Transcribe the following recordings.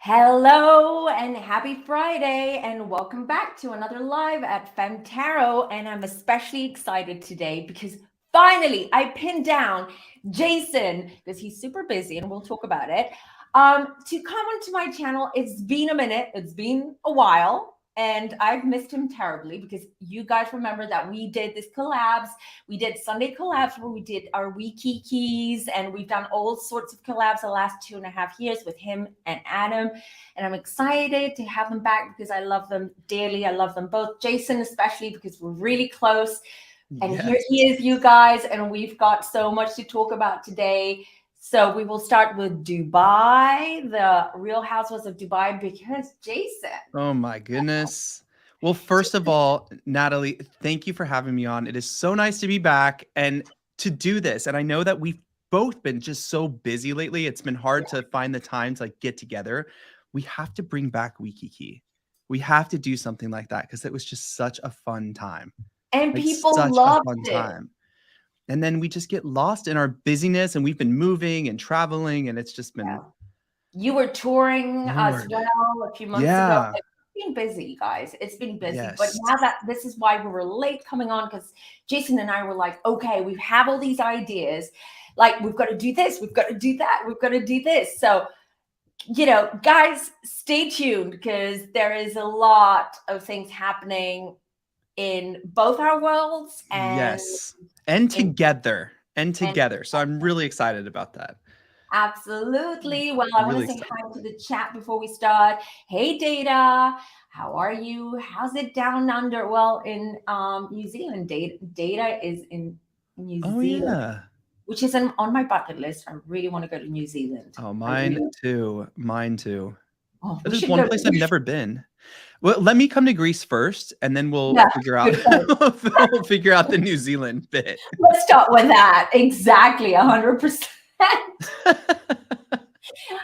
Hello and happy Friday, and welcome back to another live at FemmeTarot. And I'm especially excited today because finally I pinned down Jason because he's super busy and we'll talk about it. To come onto my channel. It's been a minute, it's been a while. And I've missed him terribly because you guys remember that we did this collabs. We did Sunday collabs where we did our wiki keys, and we've done all sorts of collabs the last 2.5 years with him and Adam. And I'm excited to have them back because I love them dearly. I love them both. Jason, especially because we're really close. And Yes. here he is, you guys, and we've got so much to talk about today. So we will start with Dubai, the Real Housewives of Dubai, because Jason. Oh my goodness. Well, first of all, Natalie, thank you for having me on. It is so nice to be back and to do this. And I know that we've both been just so busy lately. It's been hard to find the time to get together. We have to bring back Wikiki. We have to do something like that because it was just such a fun time. And Like people such a loved fun it. time. And then we just get lost in our busyness, and we've been moving and traveling, and it's just been You were touring as Lord. well a few months ago. Yeah. It's been busy, guys. It's been busy. But Yes. now that this is why we were late coming on, because Jason and I were like, okay, we have all these ideas. Like, we've got to do this, we've got to do that, we've got to do this. So, guys, stay tuned because there is a lot of things happening in both our worlds Yes. And together. So I'm really excited about that. Absolutely. Well, I want Really to say excited. hi to the chat before we start. Hey, Data. How are you? How's it down under? Well, in New Zealand, Data is in New Oh Zealand, yeah. which is on my bucket list. I really want to go to New Zealand. Oh, I really, mine too. Mine too. oh, That we is should one go. place I've never been. Well, let me come to Greece first, and then we'll Yeah, figure out good point. we'll figure out the New Zealand bit. Let's start with that. Exactly, 100%.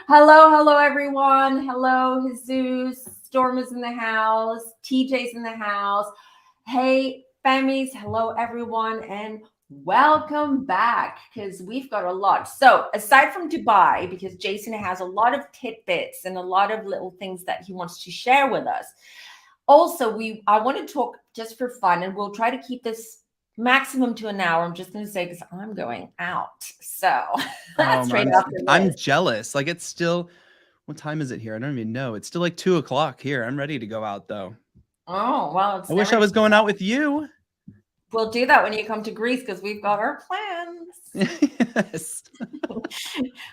Hello, everyone. Hello, Jesus. Storm is in the house. TJ's in the house. Hey, Femmies. Hello, everyone, and welcome back because we've got a lot. So, aside from Dubai, because Jason has a lot of tidbits and a lot of little things that he wants to share with us. Also, I want to talk just for fun, and we'll try to keep this maximum to an hour. I'm just going to say because I'm going out. So, straight after I'm this. jealous. Like it's still, what time is it here? I don't even know. It's still like 2 o'clock here. I'm ready to go out though. Oh, well, I wish I was going out with you. We'll do that when you come to Greece because we've got our plans. Yes.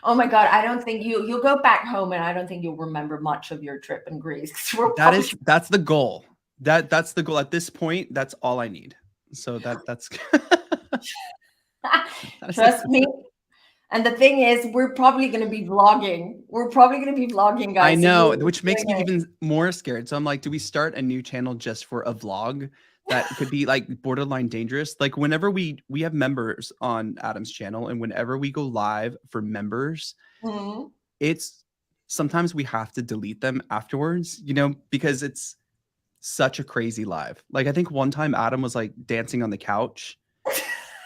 Oh my God, I don't think you'll go back home and I don't think you'll remember much of your trip in Greece. That's the goal. That's the goal at this point. That's all I need. So that's Trust me. And the thing is, we're probably going to be vlogging. Guys. I know, So which makes me even more scared. So I'm like, do we start a new channel just for a vlog that could be like borderline dangerous? Like whenever we have members on Adam's channel, and whenever we go live for members, it's sometimes we have to delete them afterwards, because it's such a crazy live. Like I think one time Adam was like dancing on the couch.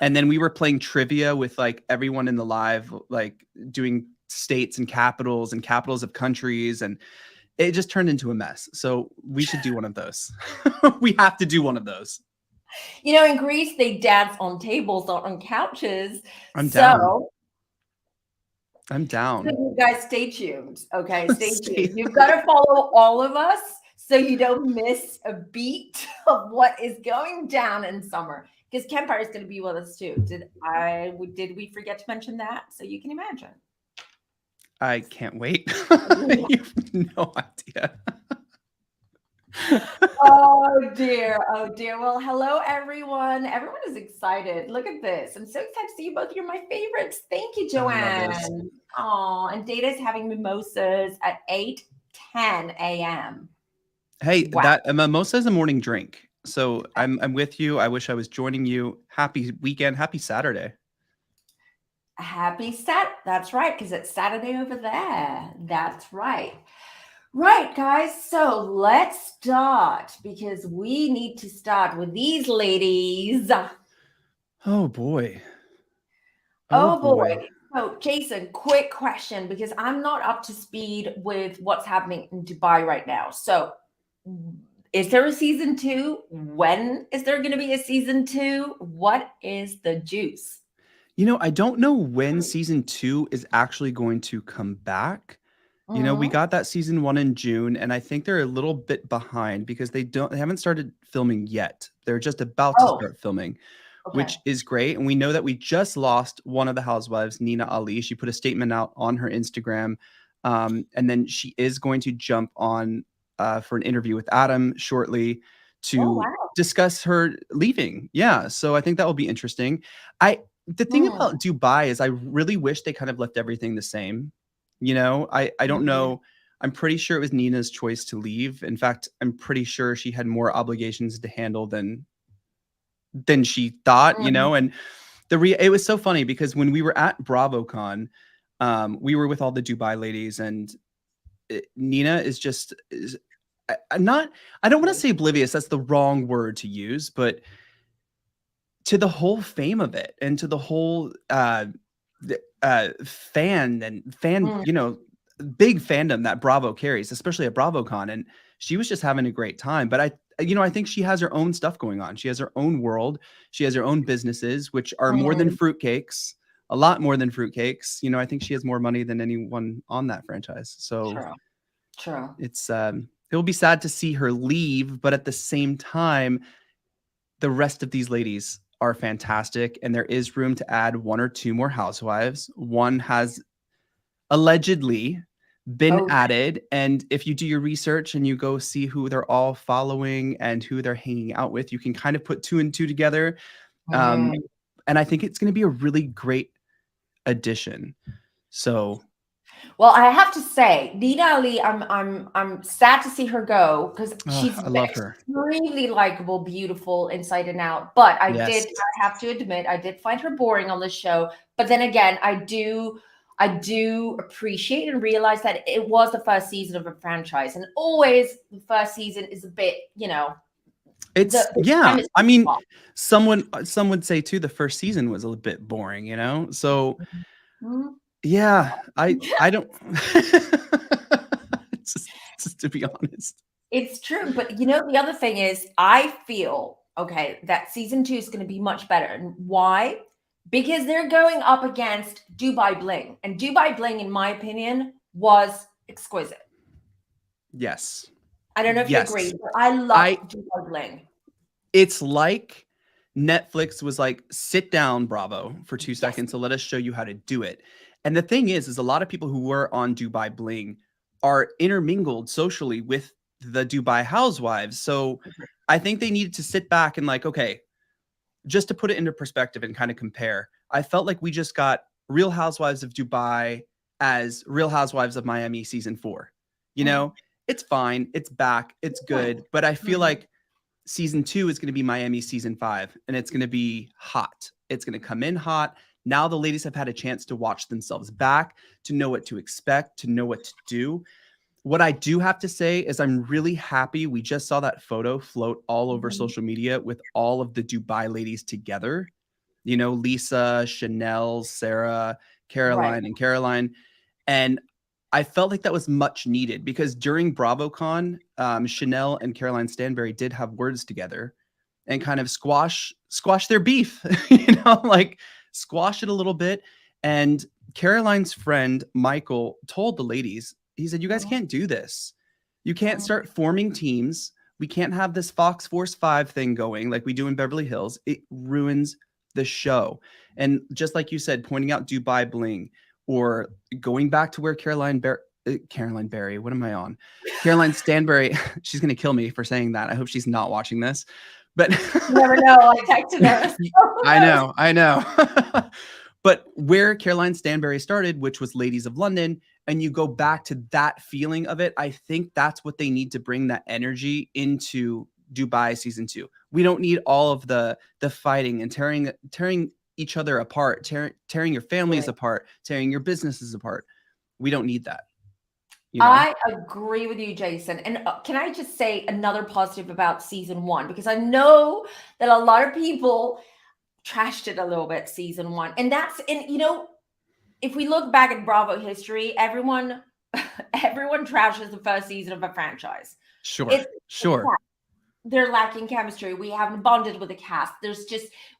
And then we were playing trivia with like everyone in the live, like doing states and capitals of countries. And it just turned into a mess. So we should do one of those. We have to do one of those. In Greece, they dance on tables, not on couches. I'm down. So you guys stay tuned. Okay, stay tuned. You've got to follow all of us so you don't miss a beat of what is going down in summer. Because Kempire is going to be with us too. Did we forget to mention that? So you can imagine. I can't wait. You have no idea. Oh dear. Well, hello everyone. Everyone is excited. Look at this. I'm so excited to see you both. You're my favorites. Thank you, Joanne. Oh, and Data's having mimosas at 8:10 a.m. Hey, wow. That a mimosa is a morning drink. So I'm with you. I wish I was joining you. Happy weekend. Happy Saturday. That's right, because it's Saturday over there. That's right. Right, guys. So let's start because we need to start with these ladies. Oh boy. Oh boy. So, Jason, quick question, because I'm not up to speed with what's happening in Dubai right now. So, is there a season 2? When is there going to be a season 2? What is the juice? I don't know when season 2 is actually going to come back. We got that season 1 in June, and I think they're a little bit behind because they haven't started filming yet. They're just about to Oh, start filming, okay. which is great. And we know that we just lost one of the housewives, Nina Ali. She put a statement out on her Instagram, and then she is going to jump on for an interview with Adam shortly Oh, to wow. discuss her leaving. Yeah, so I think that will be interesting. The thing about Dubai is I really wish they kind of left everything the same. I don't know. I'm pretty sure it was Nina's choice to leave. In fact, I'm pretty sure she had more obligations to handle than she thought, and it was so funny because when we were at BravoCon, we were with all the Dubai ladies, and Nina is not, I don't want to say oblivious, that's the wrong word to use, but to the whole fame of it and to the whole fan, big fandom that Bravo carries, especially at BravoCon. And she was just having a great time. But I think she has her own stuff going on. She has her own world. She has her own businesses, which are more than fruitcakes, a lot more than fruitcakes. I think she has more money than anyone on that franchise. So True. it will be sad to see her leave, but at the same time, the rest of these ladies are fantastic, and there is room to add 1 or 2 more housewives. One has allegedly been added, and if you do your research and you go see who they're all following and who they're hanging out with, you can kind of put 2 and 2 together. And I think it's going to be a really great addition. So, well, I have to say, Nina Ali, I'm sad to see her go because she's I love her. Extremely likable, beautiful, inside and out. But I Yes. have to admit, I did find her boring on the show. But then again, I do appreciate and realize that it was the first season of a franchise, and always the first season is a bit, It's I mean, some would say too the first season was a little bit boring, So yeah, I don't just to be honest. It's true, but the other thing is I feel that season 2 is going to be much better. And why? Because they're going up against Dubai Bling, and Dubai Bling, in my opinion, was exquisite. Yes. I don't know if you agree, but I love Dubai Bling. It's like Netflix was like, sit down, Bravo, for 2 seconds to let us show you how to do it. And the thing is a lot of people who were on Dubai Bling are intermingled socially with the Dubai housewives. So I think they needed to sit back and okay, just to put it into perspective and kind of compare, I felt like we just got Real Housewives of Dubai as Real Housewives of Miami season 4. It's fine. It's back. It's good. But I feel like season 2 is going to be Miami season 5, and it's going to be hot. It's going to come in hot. Now the ladies have had a chance to watch themselves back, to know what to expect, to know what to do. What I do have to say is I'm really happy. We just saw that photo float all over social media with all of the Dubai ladies together. Lisa, Chanel, Sarah, Caroline, and Caroline. And I felt like that was much needed because during BravoCon, Chanel and Caroline Stanbury did have words together and kind of squash their beef, squash it a little bit. And Caroline's friend, Michael, told the ladies, he said, you guys can't do this. You can't start forming teams. We can't have this Fox Force 5 thing going like we do in Beverly Hills. It ruins the show. And just like you said, pointing out Dubai Bling, or going back to where Caroline Barry, what am I on? Caroline Stanbury, she's going to kill me for saying that. I hope she's not watching this. But you never know. I texted her. I know. But where Caroline Stanbury started, which was Ladies of London, and you go back to that feeling of it, I think that's what they need to bring that energy into Dubai season 2. We don't need all of the fighting and tearing each other apart, tearing your families apart, tearing your businesses apart. We don't need that. I agree with you, Jason. And can I just say another positive about season 1? Because I know that a lot of people trashed it a little bit season 1. And if we look back at Bravo history, everyone trashes the first season of a franchise. Sure, It's sure. they're lacking chemistry. We haven't bonded with the cast.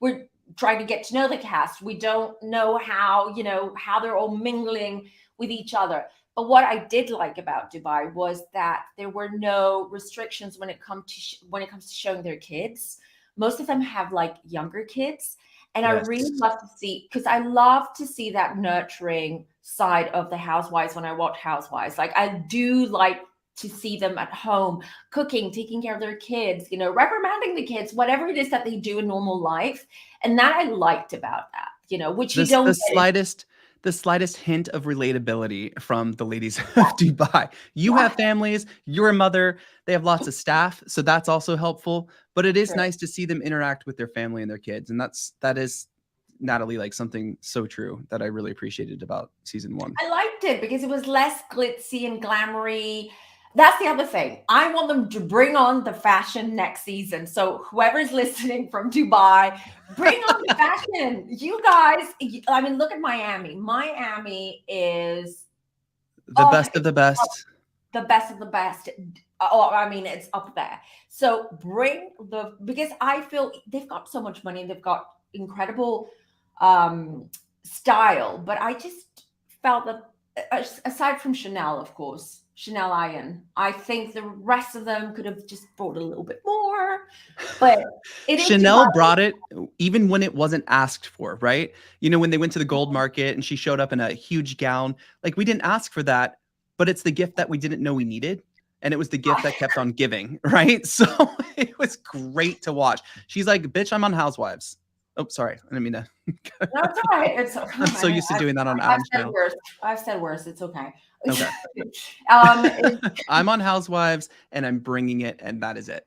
We're trying to get to know the cast. We don't know how, how they're all mingling with each other. But what I did like about Dubai was that there were no restrictions when it comes to showing their kids. Most of them have like younger kids, and I really Yes. love to see, because I love to see that nurturing side of the housewives when I watch Housewives. Like I do like to see them at home cooking, taking care of their kids, reprimanding the kids, whatever it is that they do in normal life. And that I liked about that, which you This don't get. the slightest hint of relatability from the ladies of Dubai. You have families, you're a mother, they have lots of staff, so that's also helpful. But it is True. nice to see them interact with their family and their kids. And that is, Natalie, like something so true that I really appreciated about season 1. I liked it because it was less glitzy and glamoury. That's the other thing. I want them to bring on the fashion next season. So whoever's listening from Dubai, bring on the fashion. You guys, I mean, look at Miami. Miami is The best of the best. the best of the best. Oh, I mean, it's up there. So because I feel they've got so much money, they've got incredible style, but I just felt that aside from Chanel, of course, Chanel Iron, I think the rest of them could have just brought a little bit more. But it is Chanel Dubai. brought it even when it wasn't asked for, right? When they went to the gold market and she showed up in a huge gown, like we didn't ask for that, but it's the gift that we didn't know we needed. And it was the gift that kept on giving, right? So it was great to watch. She's like, bitch, I'm on Housewives. Oh, sorry. I didn't mean to. No, it's all right. I'm so used to doing that on Adam's channel. I've said worse. It's okay. Okay. I'm on Housewives and I'm bringing it, and that is it.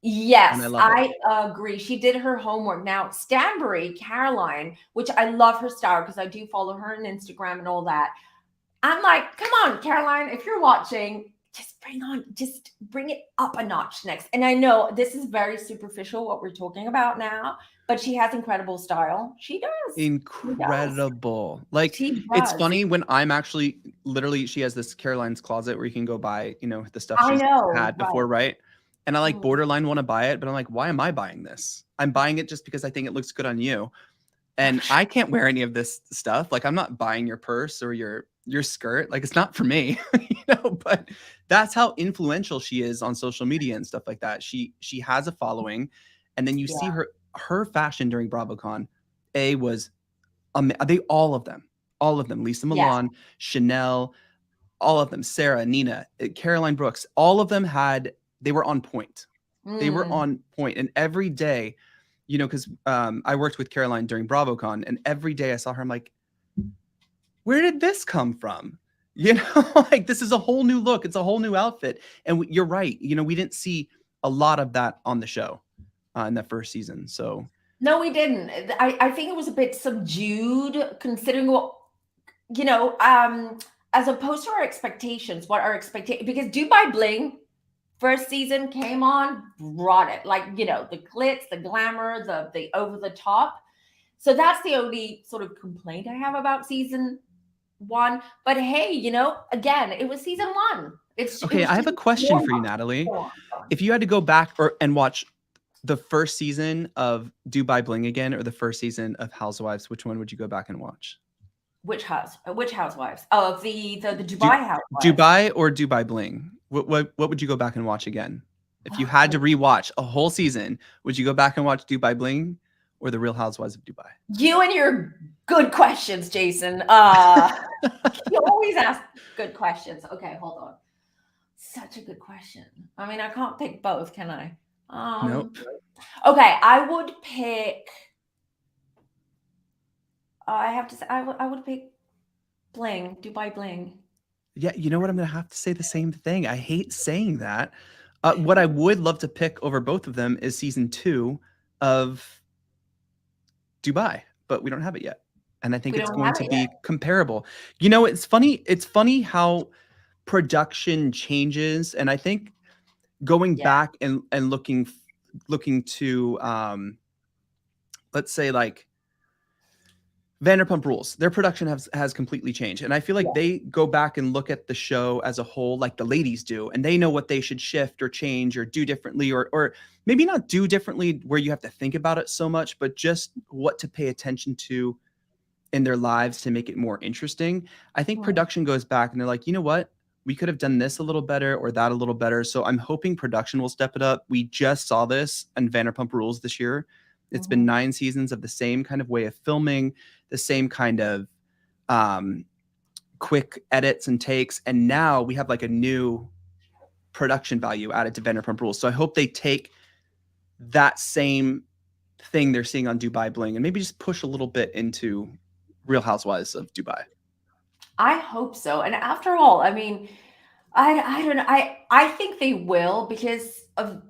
Yes, And I love it. I agree. She did her homework. Now, Stanbury, Caroline, which I love her style because I do follow her on Instagram and all that. I'm like, come on, Caroline, if you're watching, just bring it up a notch next. And I know this is very superficial what we're talking about now, but she has incredible style. She does. Incredible. Like, it's funny when I'm actually literally, she has this Caroline's Closet where you can go buy, the stuff she's had before, right? And I like borderline want to buy it, but I'm like, why am I buying this? I'm buying it just because I think it looks good on you. And I can't wear any of this stuff. Like, I'm not buying your purse or your skirt. Like, it's not for me, but that's how influential she is on social media and stuff like that. She has a following. And then you see her fashion during BravoCon was all of them, Lisa Milan, Chanel, all of them, Sarah, Nina, Caroline Brooks, all of them they were on point. They were on point. And every day, because I worked with Caroline during BravoCon, and every day I saw her, I'm like, where did this come from? Like, this is a whole new look. It's a whole new outfit. And you're right. We didn't see a lot of that on the show in that first season. So no, we didn't. I think it was a bit subdued considering what, as opposed to our expectations, because Dubai Bling first season came on, brought it, like, the glitz, the glamour, the over the top. So that's the only sort of complaint I have about season 1. But hey, again, it was season 1. Okay, I have a question for you, Natalie. If you had to go back and watch the first season of Dubai Bling again, or the first season of Housewives, which one would you go back and watch? Which Housewives? Oh, the Dubai Housewives. Dubai or Dubai Bling? What would you go back and watch again? If you had to rewatch a whole season, would you go back and watch Dubai Bling or The Real Housewives of Dubai? You and your good questions, Jason. You always ask good questions. Okay, hold on. Such a good question. I mean, I can't pick both, can I? Nope. Okay, I would pick. I have to say, I would pick Bling, Dubai Bling. Yeah, you know what? I'm going to have to say the same thing. I hate saying that. What I would love to pick over both of them is season 2 of Dubai, but we don't have it yet. And I think it's going to be comparable. It's funny. It's funny how production changes. And I think going back and looking to, let's say, like, Vanderpump Rules, their production has completely changed. And I feel Yeah. like they go back and look at the show as a whole, like the ladies do, and they know what they should shift or change or do differently, or maybe not do differently where you have to think about it so much, but just what to pay attention to in their lives to make it more interesting. I think Mhm. production goes back and they're like, you know what? We could have done this a little better or that a little better. So I'm hoping production will step it up. We just saw this in Vanderpump Rules this year. It's been Mhm. 9 seasons of the same kind of way of filming, the same kind of um, quick edits and takes. And now we have like a new production value added to Vanderpump Rules. So I hope they take that same thing they're seeing on Dubai Bling and maybe just push a little bit into Real Housewives of Dubai. I hope so. And after all, I mean, I don't know. I think they will because of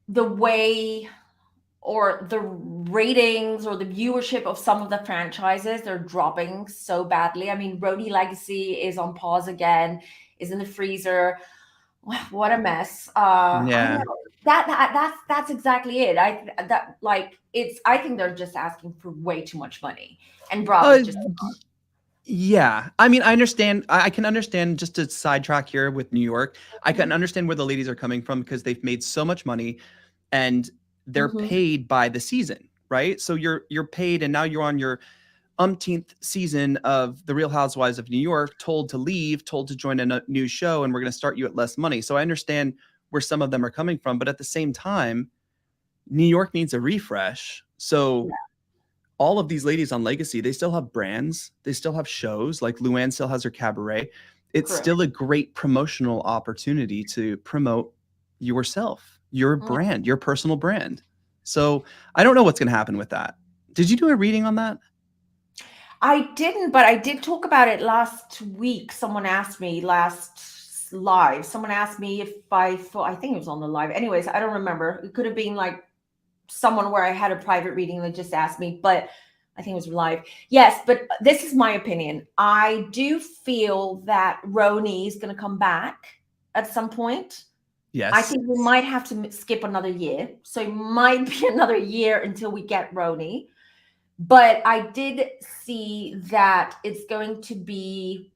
the way or the ratings or the viewership of some of the franchises. They're dropping so badly. I mean, RHODY Legacy is on pause again, is in the freezer. What a mess. I don't Yeah. know. That's exactly it. I think they're just asking for way too much money. And Uh, Bravo's just yeah. I mean, I understand. I can understand, just to sidetrack here with New York. I can understand where the ladies are coming from because they've made so much money and they're Mhm. paid by the season, right? So you're paid and now you're on your umpteenth season of The Real Housewives of New York, told to leave, told to join a new show, and we're going to start you at less money. So I understand where some of them are coming from, but at the same time, New York needs a refresh. So Yeah, all of these ladies on Legacy, they still have brands, they still have shows. Like Luann still has her cabaret. It's correct. still a great promotional opportunity to promote yourself, your Mm. brand, your personal brand. So I don't know what's going to happen with that. Did you do a reading on that? I didn't, but I did talk about it last week. Someone asked me last live. Someone asked me if I thought, I think it was on the live. Anyways, I don't remember. It could have been like someone where I had a private reading that just asked me, but I think it was live. Yes, but this is my opinion. I do feel that RHONY is going to come back at some point. I Yes. think we might have to skip another year. So it might be another year until we get RHONY. But I did see that it's going to be,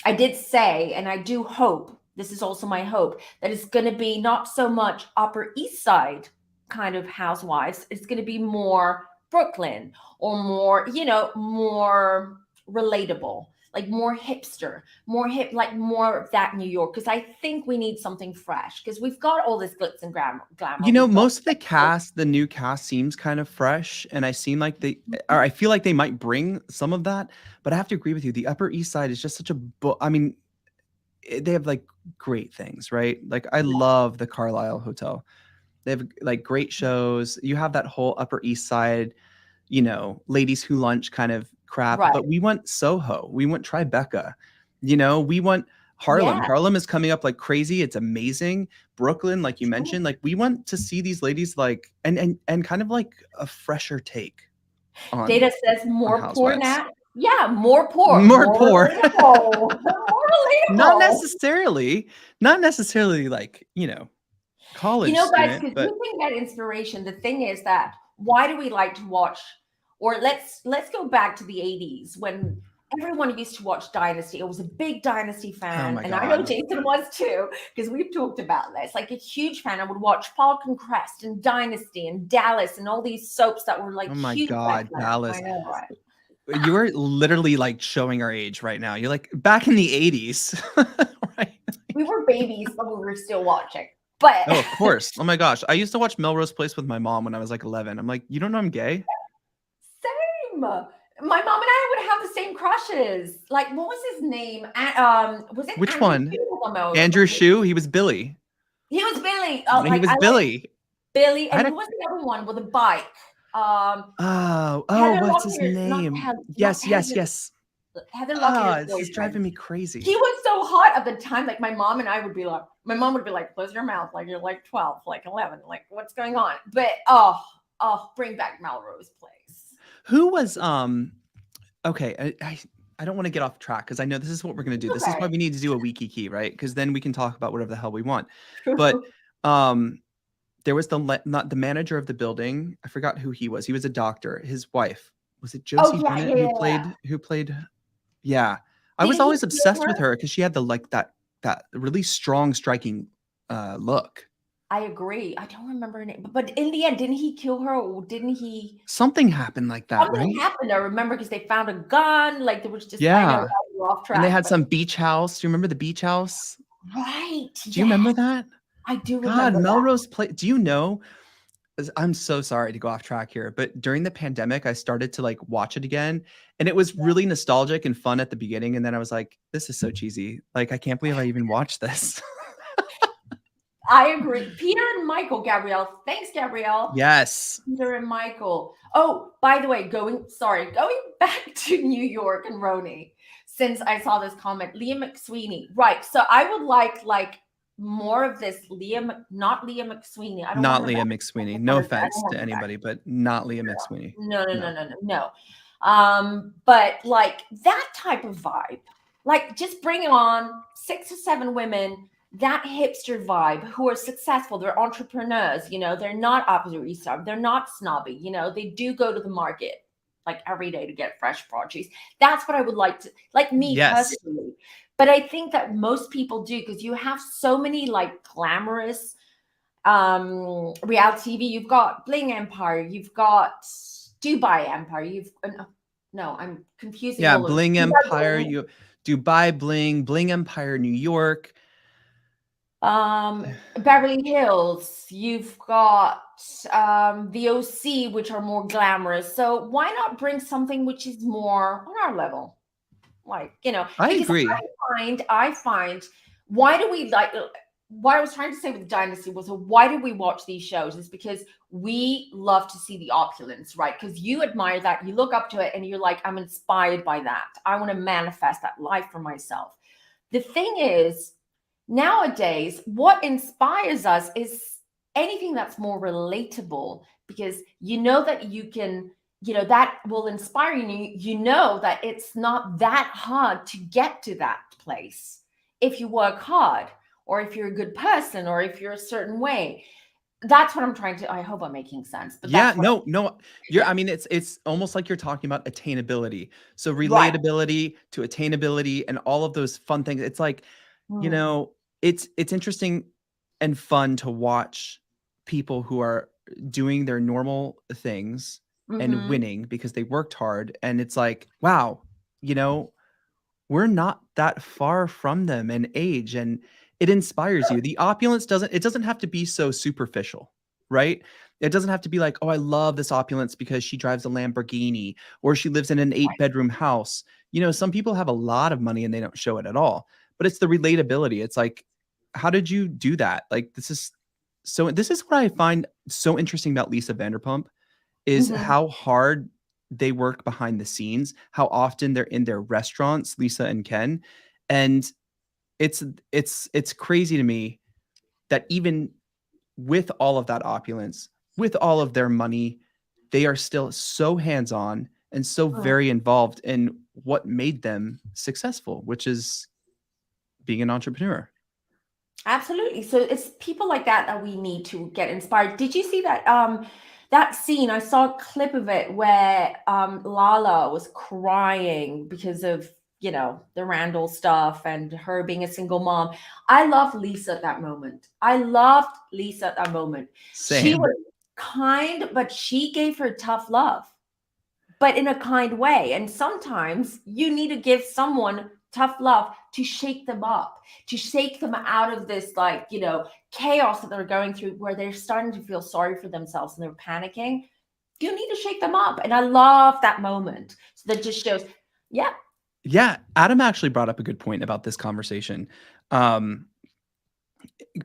I did say, and I do hope, this is also my hope, that it's going to be not so much Upper East Side kind of housewives. It's going to be more Brooklyn or more, more relatable, like more hipster, more hip, like more of that New York. Because I think we need something fresh because we've got all this glitz and glamour. You know, We've got, most of the new cast seems kind of fresh, and I feel like they might bring some of that, but I have to agree with you. The Upper East Side is just such a I mean, they have like great things, right? Like I love the Carlisle Hotel. They have like great shows. You have that whole Upper East Side, ladies who lunch kind of crap, right. but we want Soho. We want Tribeca. We want Harlem. Yeah. Harlem is coming up like crazy. It's amazing. Brooklyn, like you True. mentioned, like we want to see these ladies like and kind of like a fresher take on Data says more poor Housewives. now. Yeah, more poor, More more poor. relatable, more Not relatable. necessarily, not necessarily like, college Guys, student, because but you can get inspiration. The thing is that why do we like to watch? Or let's go back to the 80s when everyone used to watch Dynasty. I was a big Dynasty oh fan, my and I know God. Jason was too, because we've talked about this. Like a huge fan. I would watch Falcon Crest and Dynasty and Dallas and all these soaps that were like Oh my huge back God, then. I Dallas. know, right? You're literally like showing our age right now. You're like back in the 80s. Right? We were babies, but we were still watching. But Oh, of course. Oh my gosh. I used to watch Melrose Place with my mom when I was like 11. I'm like, you don't know I'm gay? same. My mom and I would have the same crushes. Like, what was his name? Was it Which Andrew one? Shue the most? Andrew Shue? He was Billy. He was Billy. He was I like Billy. Billy. I And had a who was the other one with a bike? oh, Heather what's his Locklear, name? not Yes, yes, Heather, yes. Heather Ah, Locklear's this is driving boyfriend. me He crazy. was so hot at the time. Like my mom and I would be like, my mom would be like, close your mouth, like you're like 12, like 11, like what's going on? But bring back Melrose Place. Who was okay, I don't want to get off track because I know this is what we're gonna do. This is why Okay. we need to do a wiki key, right? Because then we can talk about whatever the hell we want. But um there was not the manager of the building. I forgot who he was. He was a doctor. His wife. was it Oh Josie yeah, Bennett yeah, who yeah, yeah. played? Yeah. I was Didn't he always kill obsessed her? with her because she had the like that really strong, striking look. I agree. I don't remember her name, but in the end, didn't he kill her, or didn't he? Something happened like that, Something right? happened. I remember because they found a gun. Like there was just. I know Yeah. that we're off And they track, had but some beach house. Do you remember the beach house? right. Do you Yeah, remember that? I do God, remember that. Melrose Place. Do you know? I'm so sorry to go off track here, but during the pandemic, I started to like watch it again, and it was really nostalgic and fun at the beginning. And then I was like, this is so cheesy. Like, I can't believe I even watched this. I agree. Peter and Michael, Gabrielle. Thanks, Gabrielle. Yes. Peter and Michael. Oh, by the way, going back to New York and RHONY, since I saw this comment, Liam McSweeney. Right. So I would like more of this not Liam McSweeney. I don't want Not her back. Leah McSweeney. No I don't offense want to her back. anybody, but not Leah McSweeney. No. No. But like that type of vibe, like just bring on 6 or 7 women, that hipster vibe, who are successful. They're entrepreneurs, they're not absolutely starved. They're not snobby, they do go to the market like every day to get fresh produce. That's what I would like to, like me Yes. personally. But I think that most people do, because you have so many like glamorous reality TV. You've got Bling Empire, you've got Dubai Empire, no, I'm confusing Yeah. all of Bling them. Empire. You Dubai Bling Empire, New York. Beverly Hills, you've got the OC, which are more glamorous. So why not bring something which is more on our level? Like, I because agree. I find, why do we like, what I was trying to say with Dynasty was, why do we watch these shows? Is because we love to see the opulence, right? Because you admire that, you look up to it, and you're like, I'm inspired by that. I want to manifest that life for myself. The thing is, nowadays, what inspires us is anything that's more relatable, because that you can, that will inspire you. You know that it's not that hard to get to that place if you work hard, or if you're a good person, or if you're a certain way. That's what I'm trying to, I hope I'm making sense, but Yeah, that's what no. I mean, it's almost like you're talking about attainability. So right. relatability to attainability and all of those fun things. It's like, you Mm, know, it's interesting and fun to watch people who are doing their normal things and mhm. winning because they worked hard. And it's like, wow, you know, we're not that far from them in age, and it inspires you. The opulence doesn't have to be so superficial, right? It doesn't have to be like, oh, I love this opulence because she drives a Lamborghini or she lives in an 8-bedroom house. Some people have a lot of money and they don't show it at all. But it's the relatability. It's like, how did you do that? Like, this is what I find so interesting about Lisa Vanderpump, is Mhm. how hard they work behind the scenes, how often they're in their restaurants, Lisa and Ken. And it's crazy to me that even with all of that opulence, with all of their money, they are still so hands-on and so Mm. very involved in what made them successful, which is being an entrepreneur. Absolutely. So it's people like that we need to get inspired. Did you see that that scene? I saw a clip of it where Lala was crying because of, the Randall stuff and her being a single mom. I loved Lisa at that moment. I loved Lisa at that moment. She Same. was kind, but she gave her tough love, but in a kind way. And sometimes you need to give someone tough love to shake them up, to shake them out of this, like, chaos that they're going through, where they're starting to feel sorry for themselves and they're panicking. You need to shake them up. And I love that moment. So that just shows, yeah. Yeah, Adam actually brought up a good point about this conversation. Um,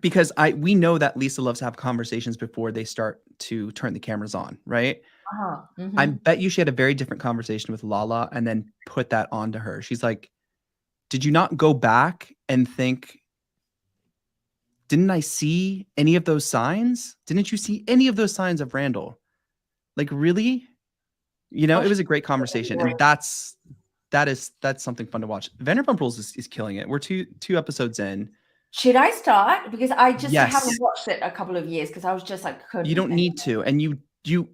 because we know that Lisa loves to have conversations before they start to turn the cameras on, right? Uh-huh. I Mm-hmm. bet you she had a very different conversation with Lala and then put that onto her. She's like, did you not go back and think, didn't I see any of those signs? Didn't you see any of those signs of Randall? Like, really? Oh, It was a great conversation. And that's something fun to watch. Vanderpump Rules is killing it. We're two episodes in. should I start? Because I just Yes. haven't watched it a couple of years, because I was just like, You couldn't. don't need to. And you you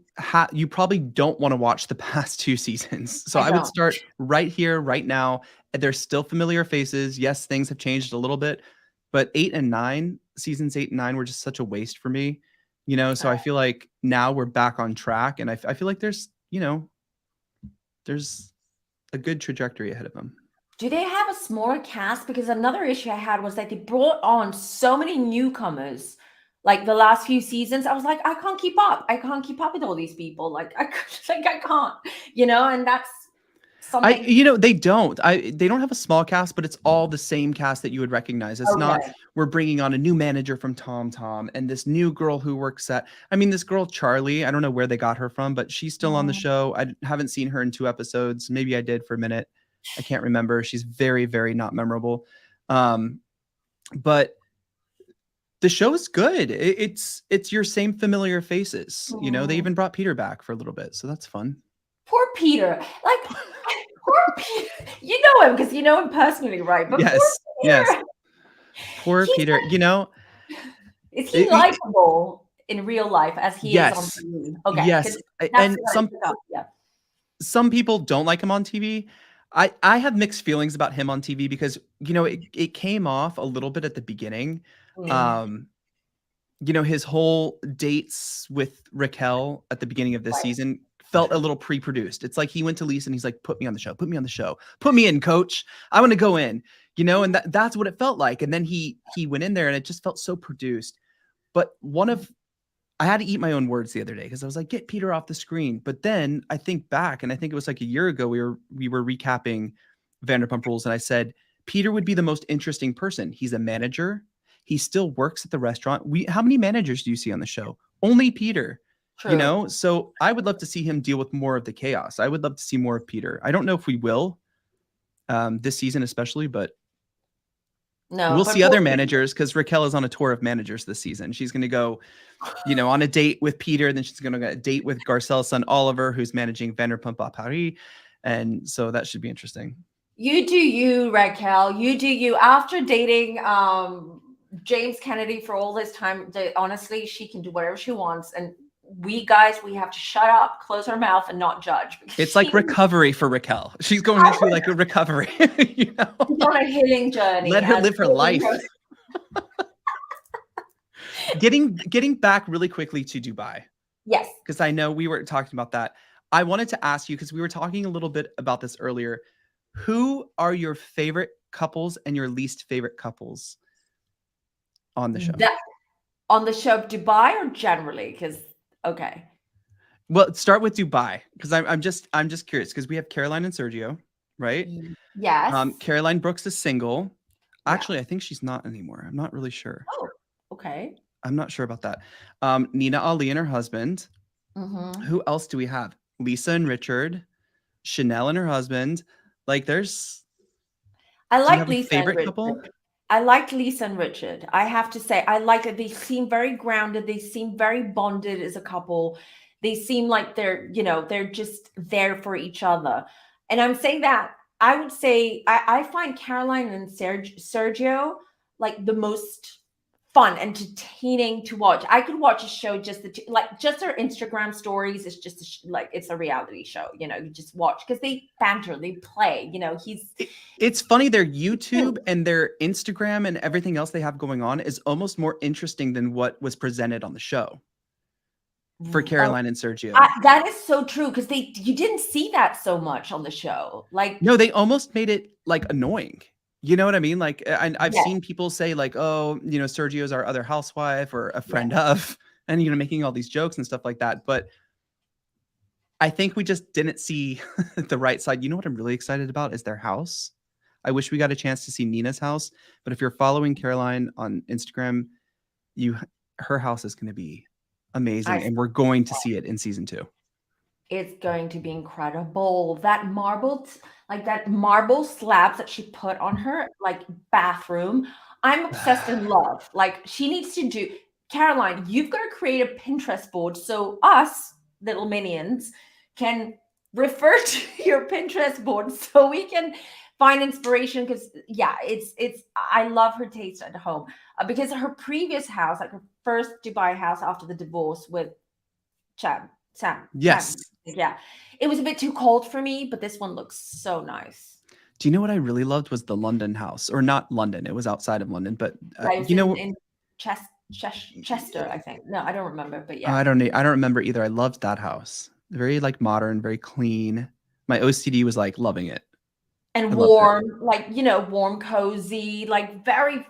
probably don't want to watch the past 2 seasons. So I I would don't. start right here, right now. There's still familiar faces. Yes, things have changed a little bit, but 8 and 9, seasons 8 and 9 were just such a waste for me. So I feel like now we're back on track, and I feel like there's a good trajectory ahead of them. Do they have a smaller cast? Because another issue I had was that they brought on so many newcomers, like the last few seasons. I was like, I can't keep up. I can't keep up with all these people. Like I can't, and that's something. They don't. They don't have a small cast, but it's all the same cast that you would recognize. It's not Okay. we're bringing on a new manager from Tom and this new girl who works at. I mean, this girl Charlie. I don't know where they got her from, but she's still on the show. I haven't seen her in 2 episodes. Maybe I did for a minute. I can't remember. She's very, very not memorable. But the show is good. It's your same familiar faces. They even brought Peter back for a little bit, so that's fun. Poor Peter. Like, poor Peter. You know him because you know him personally, right? But Yes, poor Peter. yes. Poor Peter. Is he likable in real life as he is on TV? Okay. Yes. And some people don't like him on TV. I have mixed feelings about him on TV because it came off a little bit at the beginning. His whole dates with Raquel at the beginning of this season felt a little pre-produced. It's like he went to Lisa and he's like, put me on the show, put me in, coach. I want to go in, and that's what it felt like. And then he went in there and it just felt so produced. But I had to eat my own words the other day because I was like, get Peter off the screen. But then I think back, and I think it was like a year ago, we were recapping Vanderpump Rules, and I said, Peter would be the most interesting person. He's a manager. He still works at the restaurant. How many managers do you see on the show? Only Peter. True. So I would love to see him deal with more of the chaos. I would love to see more of Peter. I don't know if we will this season especially, but we'll see other managers because Raquel is on a tour of managers this season. She's going to go, on a date with Peter. Then she's going to go a date with Garcelle's son, Oliver, who's managing Vanderpump à Paris. And so that should be interesting. You do you, Raquel. You do you. After dating James Kennedy for all this time, honestly, she can do whatever she wants. And we have to shut up, close our mouth, and not judge. It's like recovery for Raquel. She's going into like a recovery. She's on a healing journey. Let her live her life. Getting back really quickly to Dubai. Yes. Because I know we were talking about that. I wanted to ask you, because we were talking a little bit about this earlier. Who are your favorite couples and your least favorite couples on the show? On the show Dubai or generally? Because okay. Well, start with Dubai because I'm just curious because we have Caroline and Sergio, right? Yes. Caroline Brooks is single. Actually, I think she's not anymore. I'm not really sure. Oh, okay. I'm not sure about that. Nina Ali and her husband. Who else do we have? Lisa and Richard, Chanel and her husband. Like, I like Lisa favorite couple. I liked Lisa and Richard. I have to say, I like it. They seem very grounded. They seem very bonded as a couple. They seem like they're just there for each other. And I'm saying that I would say I find Caroline and Sergio like the most fun, entertaining to watch. I could watch a show just their Instagram stories. It's just like it's a reality show. You just watch because they banter, they play. It's funny. Their YouTube and their Instagram and everything else they have going on is almost more interesting than what was presented on the show for Caroline and Sergio. That is so true because you didn't see that so much on the show. Like, no, they almost made it like annoying. You know what I mean? Like, I've seen people say like, oh, Sergio's our other housewife or a friend of, and, making all these jokes and stuff like that. But I think we just didn't see the right side. You know what I'm really excited about is their house. I wish we got a chance to see Nina's house. But if you're following Caroline on Instagram, her house is going to be amazing. And we're going to see it in season 2. It's going to be incredible. That marble slabs that she put on her like bathroom. I'm obsessed in love. Like, she needs to do. Caroline, you've got to create a Pinterest board so us little minions can refer to your Pinterest board so we can find inspiration. Because I love her taste at home because her previous house, like her first Dubai house after the divorce with Chad, Yes. Yeah. It was a bit too cold for me, but this one looks so nice. Do you know what I really loved was the London house, or not London? It was outside of London, but Yeah, it was you know, in Chester, I think. No, I don't remember, but yeah. I don't remember either. I loved that house. Very like modern, very clean. My OCD was like loving it. And I loved it. warm, like, warm, cozy, like very,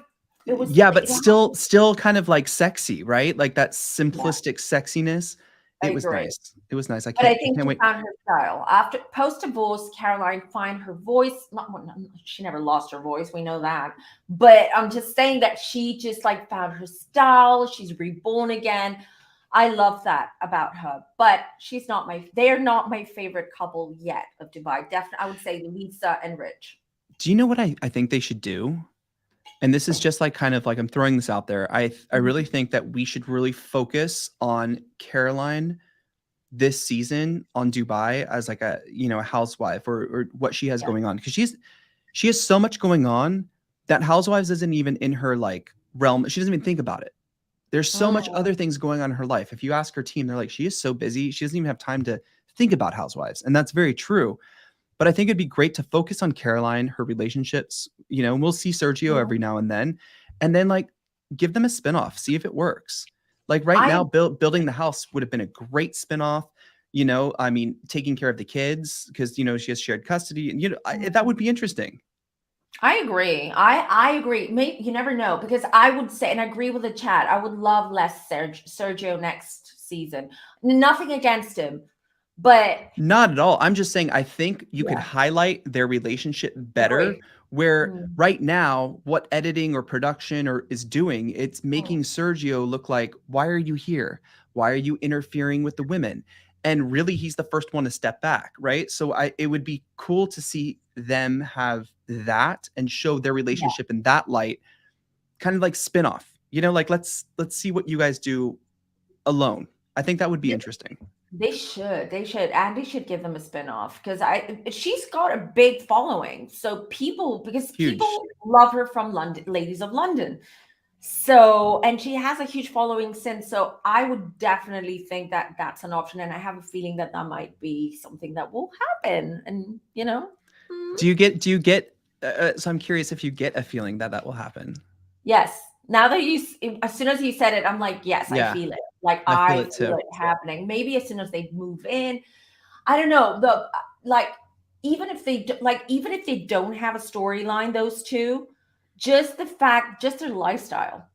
Yeah, but it had, still kind of like sexy, right? Like that yeah, simplistic sexiness. I It was agree. nice. It was nice. But I I think can't she wait. found her style. After post-divorce, Caroline find her voice. Not, well, she never lost her voice. We know that. But I'm just saying that she just like found her style. She's reborn again. I love that about her. But they're not my favorite couple yet of Dubai. Definitely, I would say Lisa and Rich. Do you know what I think they should do? And this is just like kind of like I'm throwing this out there. I really think that we should really focus on Caroline this season on Dubai as like a a housewife or what she has Yeah. going on, because she has so much going on that Housewives isn't even in her like realm. She doesn't even think about it. There's so much Mm, other things going on in her life. If you ask her team, they're like, she is so busy, she doesn't even have time to think about Housewives, and that's very true. But I think it'd be great to focus on Caroline, her relationships, and we'll see Sergio yeah. every now and then like give them a spinoff, see if it works. Like right I now, building the house would have been a great spinoff. I mean, taking care of the kids because she has shared custody, and that would be interesting. I agree. I agree. Maybe you never know, because I would say, and I agree with the chat, I would love less Sergio next season. Nothing against him, but Not at all. I'm just saying I think you could yeah, highlight their relationship better, agree. where Mm, right now what editing or production or is doing, it's mm, making Sergio look like, why are you here? Why are you interfering with the women? And really he's the first one to step back, right? So it would be cool to see them have that and show their yeah, relationship in that light, kind of like spin-off. Like let's see what you guys do alone. I think that would be yeah. interesting. They should. Andy should give them a spin-off, because she's got a big following. So because Huge. people love her from London, Ladies of London. So, and she has a huge following since. So I would definitely think that that's an option. And I have a feeling that that might be something that will happen. And, mm, So I'm curious if you get a feeling that will happen. yes. Now that as soon as you said it, I'm like, yes, I Yeah, feel it. Like I feel I it feel too. it happening. Maybe as soon as they move in, I don't know. Like, even if they don't have a storyline, those two, just their lifestyle,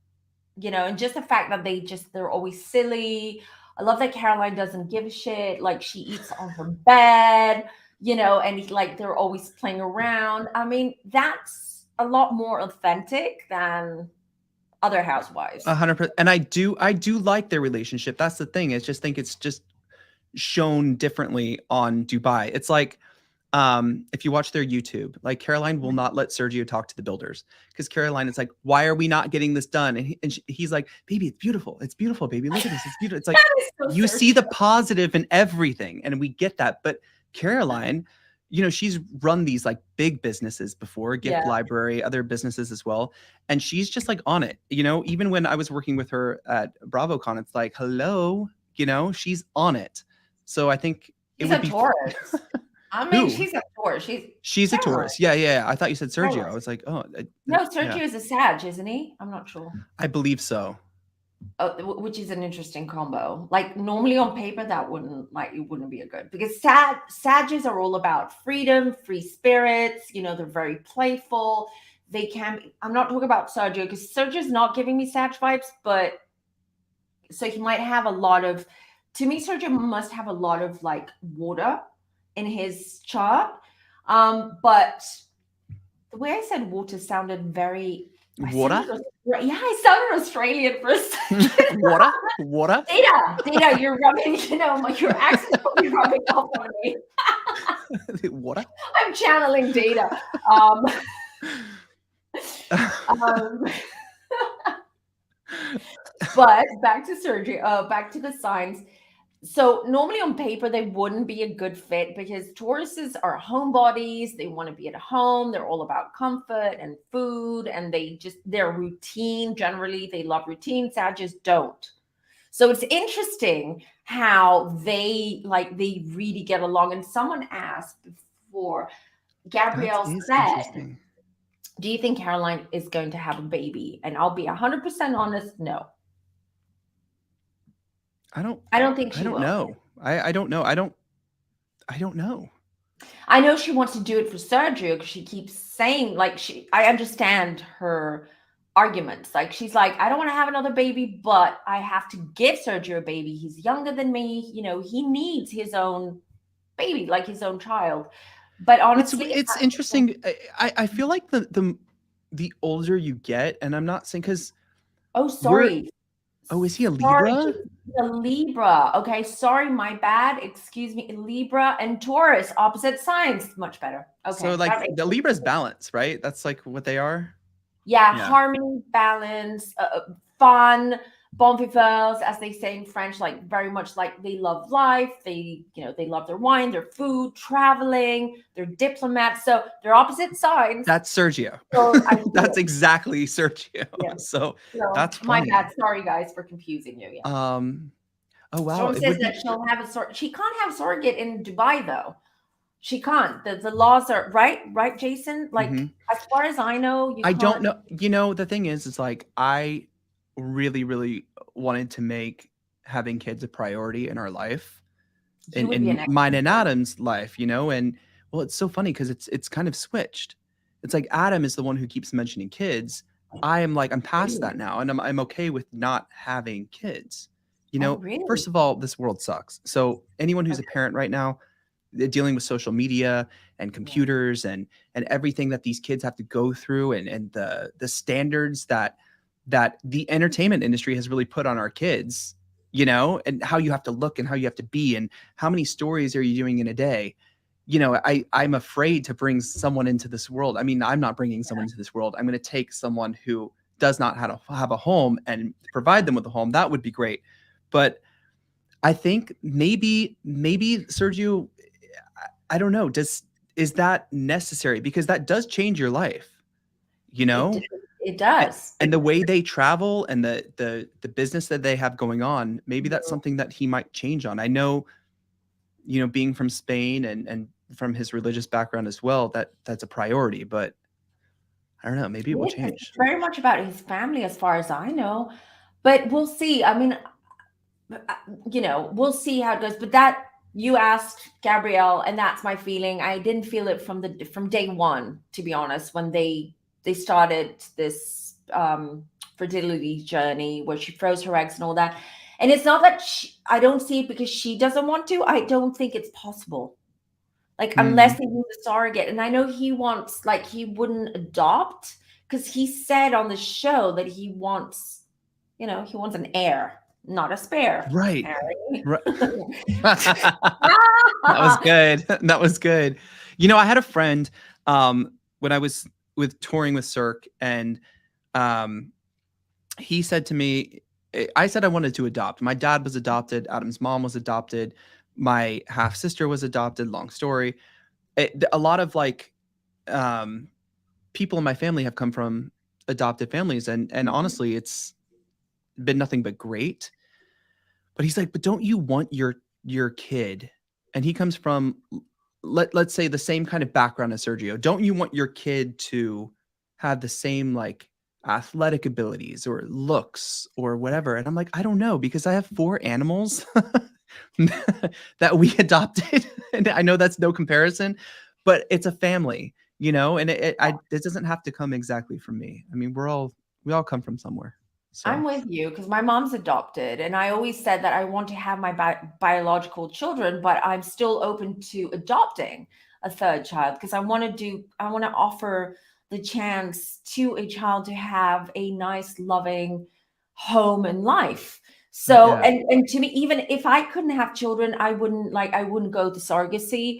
and just the fact that they're always silly. I love that Caroline doesn't give a shit. Like, she eats on her bed, and like they're always playing around. I mean, that's a lot more authentic than other housewives. 100%. And I do like their relationship. That's the thing. I just think it's just shown differently on Dubai. It's like if you watch their YouTube, like Caroline will not let Sergio talk to the builders because Caroline is like, why are we not getting this done? He's like, baby, it's beautiful. It's beautiful, baby. Look at this. It's beautiful. It's like, That is so you see the Sergio. positive in everything, and we get that. But Caroline, she's run these like big businesses before, gift Yeah. library, other businesses as well. And she's just like on it. Even when I was working with her at BravoCon, it's like, hello, she's on it. So I think it She's would a be Taurus. I mean, who? she's a Taurus. She's a Caroline. Taurus. Yeah, yeah. I thought you said Sergio. I Caroline. was like, oh, No, yeah. Sergio is a Sag, isn't he? I'm not sure. I believe so. Which is an interesting combo. Like, normally on paper, it wouldn't be a good, because Sages are all about freedom, free spirits. They're very playful. They can. I'm not talking about Sergio, because Sergio's not giving me Sag vibes, but so he might have a lot of. To me, Sergio must have a lot of like water in his chart. But the way I said water sounded very. Water? I sounded Australian for a second. Water? Data, you're rubbing, your accent's probably rubbing off on me. Water? I'm channeling data. Um, um, but back to surgery, back to the signs. So normally on paper, they wouldn't be a good fit, because Tauruses are homebodies. They want to be at home. They're all about comfort and food, and their routine. Generally, they love routine. Sagittarius don't. So it's interesting how they really get along. And someone asked before, That Gabrielle is said, interesting. do you think Caroline is going to have a baby? And I'll be 100% honest, no. I don't I don't think I she don't will. know. I don't know. I don't know. I know she wants to do it for Sergio because she keeps saying, I understand her arguments. Like, she's like, I don't want to have another baby, but I have to give Sergio a baby. He's younger than me. He needs his own baby, like his own child. But honestly, It's interesting. I feel like the older you get, and I'm not saying because oh, we're sorry. is he a Sorry, Libra? the Libra. Okay, sorry, my bad. Excuse me. Libra and Taurus, opposite signs. Much better. So Okay, like that makes the Libra's balance, right? That's like what they are. yeah, Yeah. harmony, balance, fun, bon vivants, as they say in French, like very much like they love life. They love their wine, their food, traveling. They're diplomats, so they're opposite signs. That's Sergio. So I That's feel, exactly Sergio. yeah. So So that's my funny. bad. Sorry, guys, for confusing you. Yeah. Oh wow, Storm it says would that be. she'll have she can't have surrogate in Dubai though. She can't. The laws are right, Jason? Like, Mhm. as far as I know, you I don't can't. know. The thing is like I really, really wanted to make having kids a priority in our life, You would be in an mine excellent and dad. Adam's life, and well, it's so funny because it's kind of switched. It's like Adam is the one who keeps mentioning kids. I am like I'm past that Really? now, and I'm okay with not having kids. Oh, really? First of all, this world sucks. So anyone who's a Okay. parent right now, dealing with social media and Yeah. computers and everything that these kids have to go through and the standards that the entertainment industry has really put on our kids, and how you have to look and how you have to be and how many stories are you doing in a day. I'm afraid to bring someone into this world. I mean, I'm not bringing someone into this world. I'm going to take someone who does not have a home and provide them with a home. That would be great. But I think maybe Sergio, I don't know. Is that necessary? Because that does change your life, you It know? it does. And the way they travel and the business that they have going on, maybe that's Mhm. something that he might change on. I know, being from Spain and from his religious background as well, that's a priority, but I don't know, maybe it will It is. It's change. very much about his family, as far as I know. But we'll see. I mean, uh, we'll see how it goes. But that you asked Gabrielle, and that's my feeling. I didn't feel it from day one, to be honest, when they started this fertility journey where she froze her eggs and all that. And it's not that I don't see it because she doesn't want to. I don't think it's possible. Like, unless Mm, they use a surrogate. And I know he wants, like, he wouldn't adopt because he said on the show that he wants an heir, not a spare. right. Harry. Right. That was good. That was good. I had a friend when I was with touring with Cirque, and um he said to me, I said I wanted to adopt. My dad was adopted, Adam's mom was adopted, my half sister was adopted, long story. A lot of like um people in my family have come from adopted families, and honestly it's been nothing but great. But he's like, "But don't you want your kid?" And he comes from let's say the same kind of background as Sergio. Don't you want your kid to have the same like athletic abilities or looks or whatever? And I'm like, "I don't know because I have 4 animals that we adopted." And I know that's no comparison, but it's a family, and it doesn't have to come exactly from me. I mean, we all come from somewhere. I'm So, with you because my mom's adopted, and I always said that I want to have my biological children, but I'm still open to adopting a third child because I want to offer the chance to a child to have a nice, loving home and life. So, yeah. and to me, even if I couldn't have children, I wouldn't go to surrogacy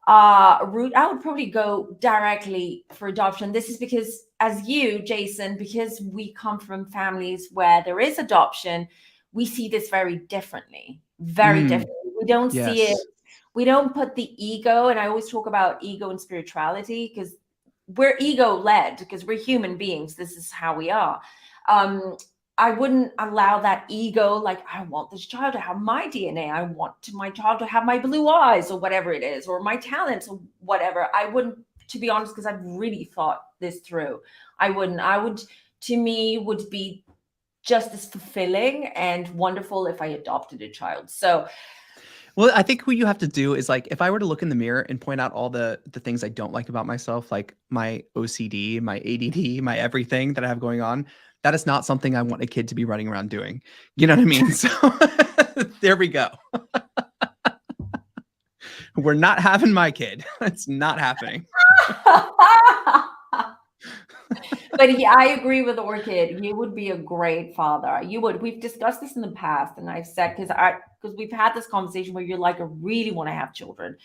route. I would probably go directly for adoption. This is because, as you, Jason, because we come from families where there is adoption, we see this very differently. Very Mm, differently. We don't see it, yes. we don't put the ego, and I always talk about ego and spirituality because we're ego led, because we're human beings. This is how we are. Um, I wouldn't allow that ego, like, I want this child to have my DNA. I want my child to have my blue eyes or whatever it is, or my talents or whatever. I wouldn't, to be honest, because I've really thought this through. I wouldn't. I would, to me, would be just as fulfilling and wonderful if I adopted a child. So, well, I think what you have to do is like, if I were to look in the mirror and point out all the things I don't like about myself, like my OCD, my ADD, my everything that I have going on, that is not something I want a kid to be running around doing. You know what I mean? So there we go. We're not having my kid. It's not happening. but yeah, I agree with Orchid. You would be a great father. You would. We've discussed this in the past, and I've said, because we've had this conversation where you're like, I really want to have children.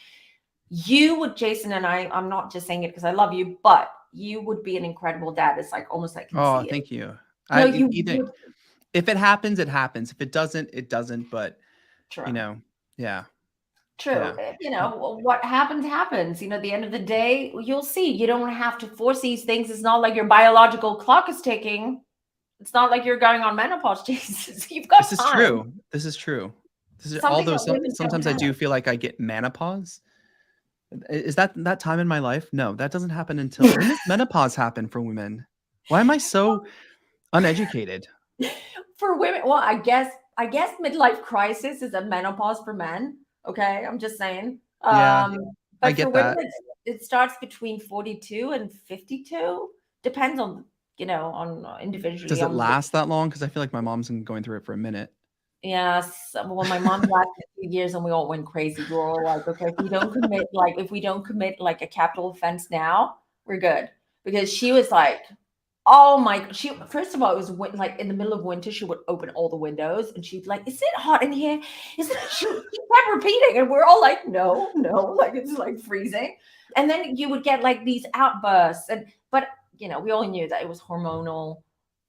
You would, Jason, and I'm not just saying it because I love you, but you would be an incredible dad. It's like almost I can see it. Thank you. No, you either, if it happens, it happens. If it doesn't, it doesn't. But True. you know, yeah. True. Yeah. You know, what happens, happens. You know, at the end of the day, you'll see. You don't have to force these things. It's not like your biological clock is ticking. It's not like you're going on menopause, Jesus. You've got This is time. true. This is true. This is Something although that women sometimes I don't do have. feel like I get menopause. Is that time in my life? No, that doesn't happen until when does menopause happen for women? Why am I so uneducated? For women, well, I guess midlife crisis is a menopause for men. Okay, I'm just saying. Yeah, I But for get women, that. it starts between 42 and 52. Depends on, on individually Does it on. last that long? Because I feel like my mom's been going through it for a minute. Yes. Well, my mom lasted 2 years and we all went crazy. We were all like, okay, if we don't commit like a capital offense now, we're good. Because she was like, oh my, she, first of all, it was like in the middle of winter, she would open all the windows and she'd be like, is it hot in here? Is it? She kept repeating. And we're all like, no, like it's like freezing. And then you would get like these outbursts. But we all knew that it was hormonal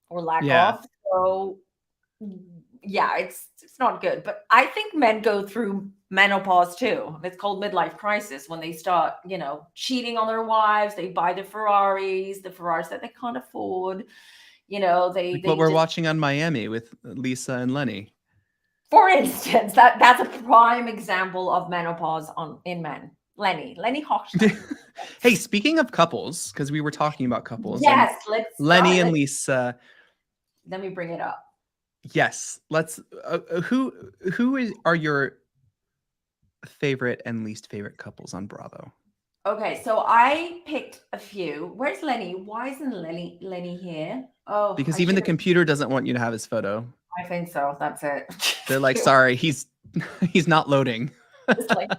or lack Yeah. of. So yeah, it's not good. But I think men go through menopause too. It's called midlife crisis when they start, cheating on their wives. They buy the Ferraris that they can't afford. Like what we're watching on Miami with Lisa and Lenny. For instance, that's a prime example of menopause in men. Lenny Hochstein. Hey, speaking of couples, because we were talking about couples. Yes, let's Lenny and Lisa. Let me bring it up. Yes, let's. Who are your favorite and least favorite couples on Bravo? Okay, so I picked a few. Where's Lenny? Why isn't Lenny here? Oh, because even the computer doesn't want you to have his photo. I think so. That's it. They're like, sorry, he's not loading. Like,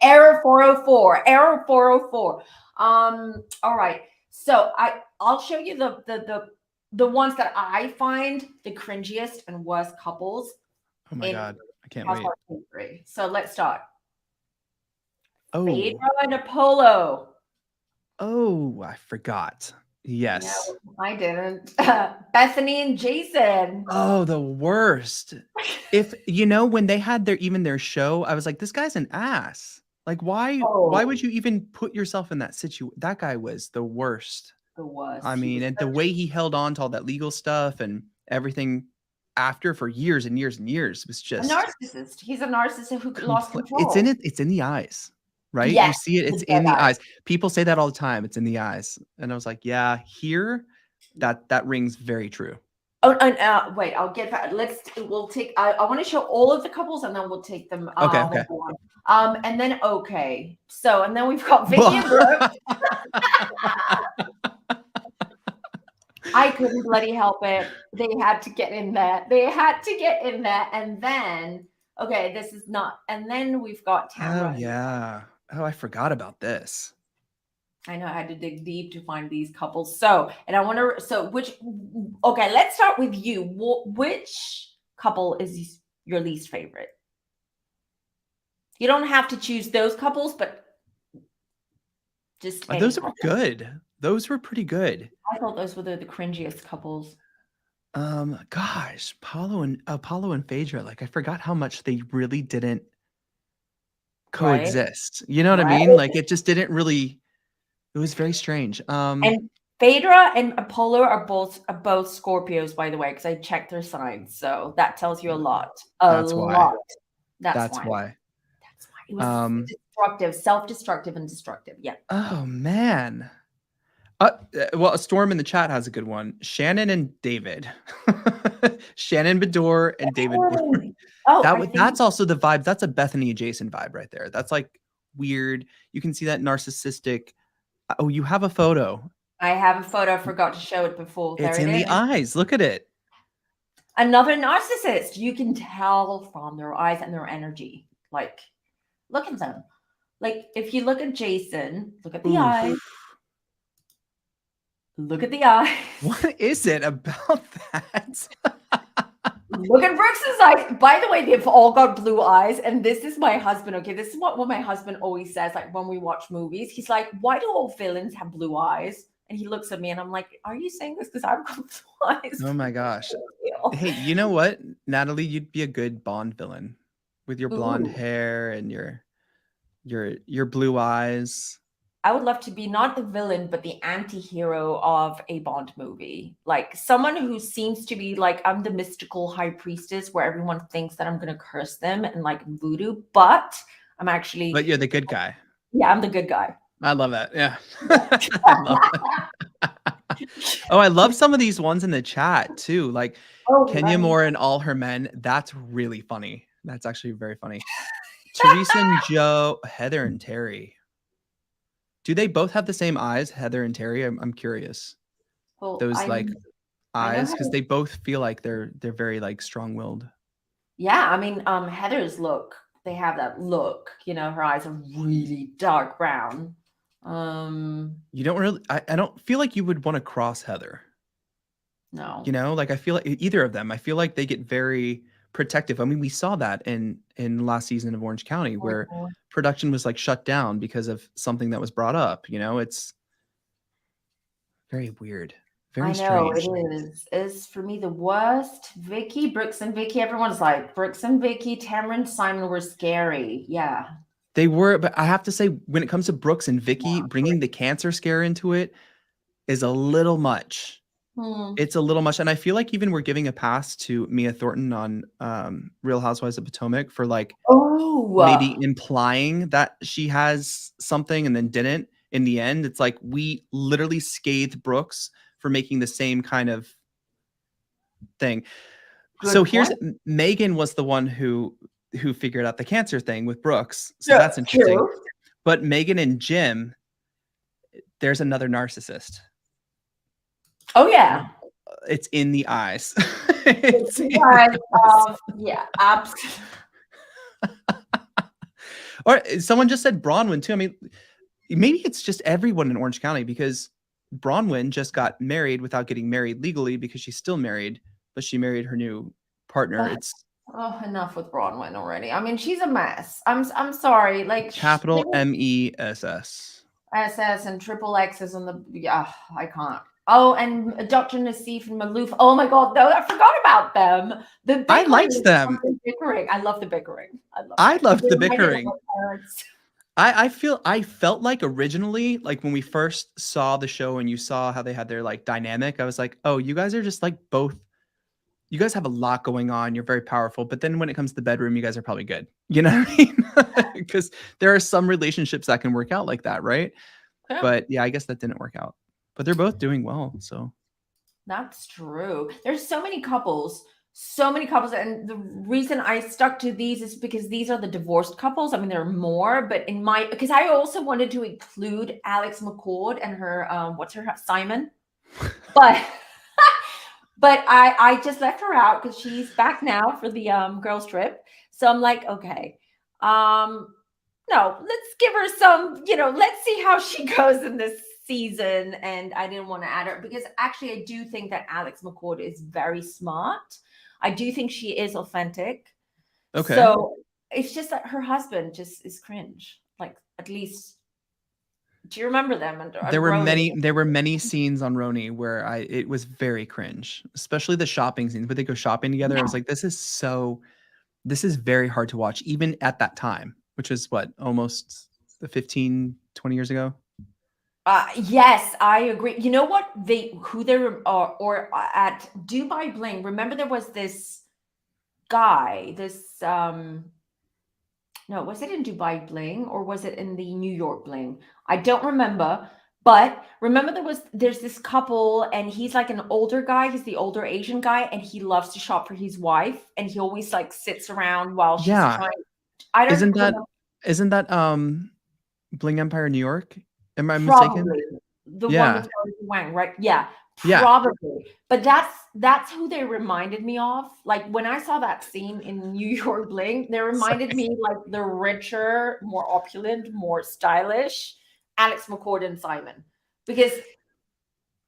error 404. Error 404. All right. So I'll show you the ones that I find the cringiest and worst couples. Oh my God, I can't wait. So let's start. Oh, Phaedra and Apollo. Oh, I forgot. Yes. No, I didn't. Bethany and Jason. Oh, the worst. If when they had their show, I was like, this guy's an ass. Like, why would you even put yourself in that situation? That guy was the worst. The worst. I mean, and the way he held on to all that legal stuff and everything after for years and years and years was just a narcissist. He's a narcissist who lost control. It's in the eyes. Right? Yes, you see it, it's in the eyes. People say that all the time. It's in the eyes. And I was like, yeah, here, that rings very true. Oh, and wait, I'll get back. We'll take, I want to show all of the couples and then we'll take them. Okay. And then, okay. So, and then we've got Vicky and Brooke. I couldn't bloody help it. They had to get in there. And then, okay, this is not, and then we've got Tamara. Oh, yeah. Oh, I forgot about this. I know I had to dig deep to find these couples. So, and I want to, okay, let's start with you. Which couple is your least favorite? You don't have to choose those couples, but just those were good. Those were pretty good. I thought those were the cringiest couples. Gosh, Apollo and Phaedra, like I forgot how much they really didn't coexist. Right? You know what I mean? Like it just didn't really. It was very strange. And Phaedra and Apollo are both Scorpios, by the way, because I checked their signs. So that tells you a lot. That's why. That's That's why. why. That's why. It was destructive, self-destructive, and destructive. Yeah. Oh man. Well, a Storm in the chat has a good one. Shannon and David. Shannon Bedore and David Bloor. Oh, That's also the vibe. That's a Bethany adjacent vibe right there. That's like weird. You can see that narcissistic. Oh, you have a photo. I have a photo. I forgot to show it before. It's there in it the is. eyes. Look at it. Another narcissist. You can tell from their eyes and their energy. Like, look at them. Like, if you look at Jason, look at the eyes. Look at the eyes. What is it about that? Look at Brooks's eyes. By the way, they've all got blue eyes. And this is my husband. Okay, this is what my husband always says. Like when we watch movies, he's like, "Why do all villains have blue eyes?" And he looks at me and I'm like, "Are you saying this because I've got blue eyes?" Oh my gosh. Hey, you know what, Natalie? You'd be a good Bond villain with your blonde hair and your blue eyes. I would love to be not the villain, but the anti-hero of a Bond movie. Like someone who seems to be like, I'm the mystical high priestess where everyone thinks that I'm going to curse them and like voodoo, but I'm actually... But you're the good guy. Yeah, I'm the good guy. I love that. Yeah. I love that. Oh, I love some of these ones in the chat too. Like Kenya Moore and all her men. That's really funny. That's actually very funny. Teresa and Joe, Heather and Terry. Do they both have the same eyes, Heather and Terry? I'm curious. Well, those like eyes, because they both feel like they're very like strong-willed. Yeah, I mean, Heather's look, they have that look. You know, her eyes are really dark brown. You don't really. I don't feel like you would want to cross Heather. No. You know, like I feel like either of them. I feel like they get very protective. I mean, we saw that in last season of Orange County where production was like shut down because of something that was brought up. You know, it's very weird. Very strange. It is for me the worst. Vicky, Brooks and Vicky, everyone's like Brooks and Vicky, Tamara, Simon were scary. Yeah. They were, but I have to say, when it comes to Brooks and Vicky, bringing the cancer scare into it is a little much. It's a little much. And I feel like even we're giving a pass to Mia Thornton on Real Housewives of Potomac for like maybe implying that she has something and then didn't in the end. It's like we literally scathed Brooks for making the same kind of thing. So here's Megan was the one who figured out the cancer thing with Brooks. So that's interesting. True. But Megan and Jim, there's another narcissist. Oh yeah. It's in the eyes. It's in the eyes. Yeah, absolutely. Or someone just said Bronwyn too. I mean, maybe it's just everyone in Orange County because Bronwyn just got married without getting married legally because she's still married, but she married her new partner. Enough with Bronwyn already. I mean, she's a mess. I'm sorry. Like capital MESS. SS and triple X's on the I can't. Oh, and Dr. Nassif and Maloof. Oh my God, no, I forgot about them. I liked them. Bickering. I love the bickering. I loved the bickering. I felt like originally, like when we first saw the show and you saw how they had their like dynamic, I was like, oh, you guys are just like both. You guys have a lot going on. You're very powerful. But then when it comes to the bedroom, you guys are probably good. You know what I mean? Because there are some relationships that can work out like that, right? Yeah. But yeah, I guess that didn't work out. But they're both doing well. So that's true. There's so many couples. And the reason I stuck to these is because these are the divorced couples. I mean, there are more, but because I also wanted to include Alex McCord and her, Simon, but I just left her out because she's back now for the girls trip. So I'm like, okay, no, let's give her some, let's see how she goes in this season. And I didn't want to add her because actually I do think that Alex McCord is very smart. I do think she is authentic. Okay. So it's just that her husband just is cringe. Like, at least, do you remember them? There were many scenes on RHONY where it was very cringe, especially the shopping scenes. But they go shopping together. Yeah. I was like, this is very hard to watch, even at that time, which is what, almost 15, 20 years ago. Yes, I agree. You know what? Who they were, or at Dubai Bling. Remember, there was this guy. No, was it in Dubai Bling or was it in the New York Bling? I don't remember. But remember, there's this couple, and he's like an older guy. He's the older Asian guy, and he loves to shop for his wife, and he always like sits around while she's Yeah. trying. I don't Isn't that remember. isn't that Bling Empire New York? Am I mistaken? Probably the one with Yeah. Ellie Wang, right? Yeah, Yeah. probably. But that's who they reminded me of. Like when I saw that scene in New York Bling, they reminded Sorry. me like the richer, more opulent, more stylish Alex McCord and Simon, because